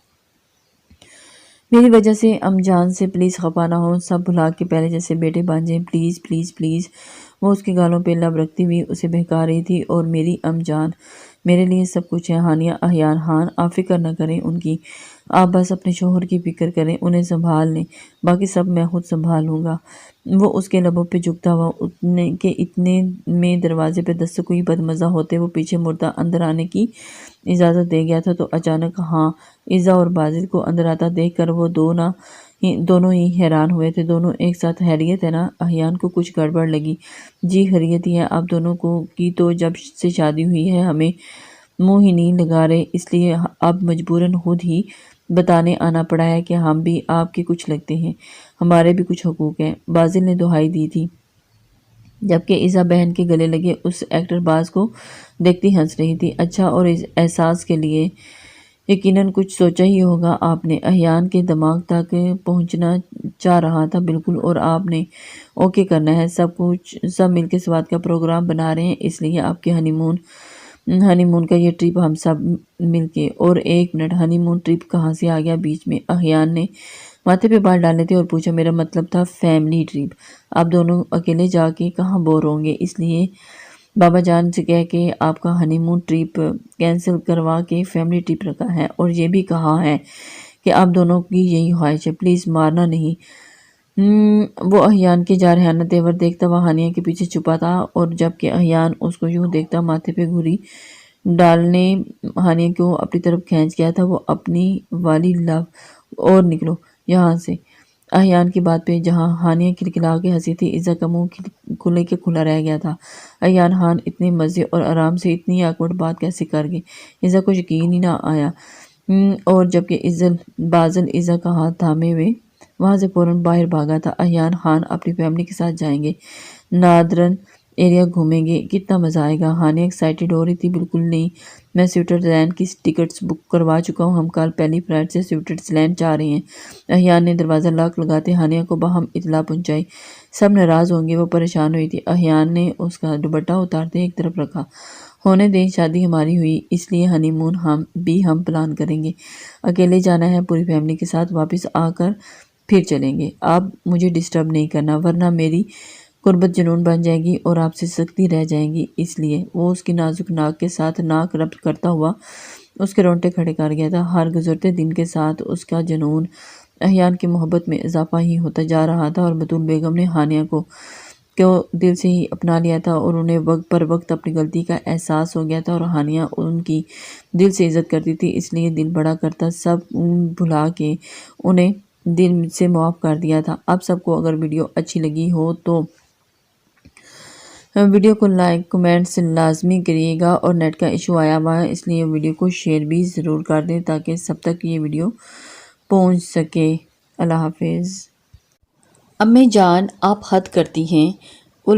میری وجہ سے ام جان سے پلیز خفا نہ ہو، سب بھلا کے پہلے جیسے بیٹے بن جائیں، پلیز پلیز پلیز۔ وہ اس کے گالوں پہ لب رکھتی ہوئی اسے بہکا رہی تھی۔ اور میری ام جان، میرے لیے سب کچھ ہے ہانیہ احیان خان، آپ فکر نہ کریں ان کی، آپ بس اپنے شوہر کی فکر کریں، انہیں سنبھال لیں، باقی سب میں خود سنبھال لوں گا۔ وہ اس کے لبوں پہ جھکتا ہوا کہ اتنے میں دروازے پہ دستک کوئی بدمزہ ہوتے وہ پیچھے مڑتا اندر آنے کی اجازت دے گیا تھا تو اچانک ہاں عزا اور بازل کو اندر آتا دیکھ کر وہ دونوں ہی حیران ہوئے تھے۔ دونوں ایک ساتھ خیریت ہے نا؟ احیان کو کچھ گڑبڑ لگی۔ جی خیریت ہی ہے، آپ دونوں کی تو جب سے شادی ہوئی ہے ہمیں منہ ہی نہیں لگا رہے، اس لیے اب مجبوراً خود ہی بتانے آنا پڑا ہے کہ ہم بھی آپ کے کچھ لگتے ہیں، ہمارے بھی کچھ حقوق ہیں، بازل نے دہائی دی تھی، جبکہ عزا بہن کے گلے لگے اس ایکٹر باز کو دیکھتی ہنس رہی تھی۔ اچھا، اور اس احساس کے لیے یقیناً کچھ سوچا ہی ہوگا آپ نے، احیان کے دماغ تک پہنچنا چاہ رہا تھا بالکل، اور آپ نے اوکے کرنا ہے، سب مل کے سوات کا پروگرام بنا رہے ہیں، اس لیے آپ کے ہنی مون کا یہ ٹرپ ہم سب مل کے۔ اور ایک منٹ، ہنی مون ٹرپ کہاں سے آ گیا بیچ میں؟ احیان نے ماتھے پہ بال ڈالے تھے اور پوچھا، میرا مطلب تھا فیملی ٹرپ، آپ دونوں اکیلے جا کے کہاں بور ہوں گے، اس لیے بابا جان سے کہہ کے آپ کا ہنی مون ٹرپ کینسل کروا کے فیملی ٹرپ رکھا ہے، اور یہ بھی کہا ہے کہ آپ دونوں کی یہی خواہش ہے، پلیز مارنا نہیں۔ وہ احیان کے جارحانہ تیور دیکھتا وہ ہانیہ کے پیچھے چھپا تھا، اور جب کہ احیان اس کو یوں دیکھتا ماتھے پہ گھری ڈالنے ہانیہ کو اپنی طرف کھینچ گیا تھا، وہ اپنی والی لو اور نکلو یہاں سے۔ احیان کی بات پہ جہاں ہانیہ کھلکھلا کے ہنسی تھی، عزا کا منہ کھلے کے کھلا رہ گیا تھا۔ احیان خان اتنے مزے اور آرام سے اتنی آکورڈ بات کیسے کر گئے؟ عزا کو یقین ہی نہ آیا، اور جبکہ بازل عزا کا ہاتھ تھامے ہوئے وہاں سے فوراً باہر بھاگا تھا۔ احیان خان اپنی فیملی کے ساتھ جائیں گے، ناردرن ایریا گھومیں گے، کتنا مزہ آئے گا۔ ہانیہ ایکسائٹیڈ ہو رہی تھی۔ بالکل نہیں، میں سوئٹزرلینڈ کی ٹکٹس بک کروا چکا ہوں، ہم کل پہلی فلائٹ سے سوئٹزرلینڈ جا رہے ہیں۔ احیان نے دروازہ لاک لگاتے ہانیہ کو باہم اطلاع پہنچائی۔ سب ناراض ہوں گے، وہ پریشان ہوئی تھی۔ احیان نے اس کا دوپٹہ اتارتے ایک طرف رکھا، ہونے دیں، شادی ہماری ہوئی، اس لیے ہنی مون ہم پلان کریں گے، اکیلے جانا ہے پوری فیملی کے ساتھ، واپس آ کر پھر چلیں گے۔ آپ مجھے ڈسٹرب نہیں کرنا ورنہ میری قربت جنون بن جائے گی اور آپ سے سختی رہ جائیں گی، اس لیے۔ وہ اس کی نازک ناک کے ساتھ ناک ربط کرتا ہوا اس کے رونگٹے کھڑے کر گیا تھا۔ ہر گزرتے دن کے ساتھ اس کا جنون احیان کی محبت میں اضافہ ہی ہوتا جا رہا تھا، اور بطول بیگم نے ہانیہ کو دل سے ہی اپنا لیا تھا، اور انہیں وقت پر وقت اپنی غلطی کا احساس ہو گیا تھا، اور ہانیہ ان کی دل سے عزت کرتی تھی، اس لیے دل بڑا کرتا سب بھلا کے انہیں دل سے معاف کر دیا تھا۔ اب سب کو اگر ویڈیو اچھی لگی ہو تو ویڈیو کو لائک کمنٹس لازمی کریے گا، اور نیٹ کا ایشو آیا ہوا ہے اس لیے ویڈیو کو شیئر بھی ضرور کر دیں تاکہ سب تک یہ ویڈیو پہنچ سکے۔ اللہ حافظ۔ امی جان، آپ حد کرتی ہیں، وہ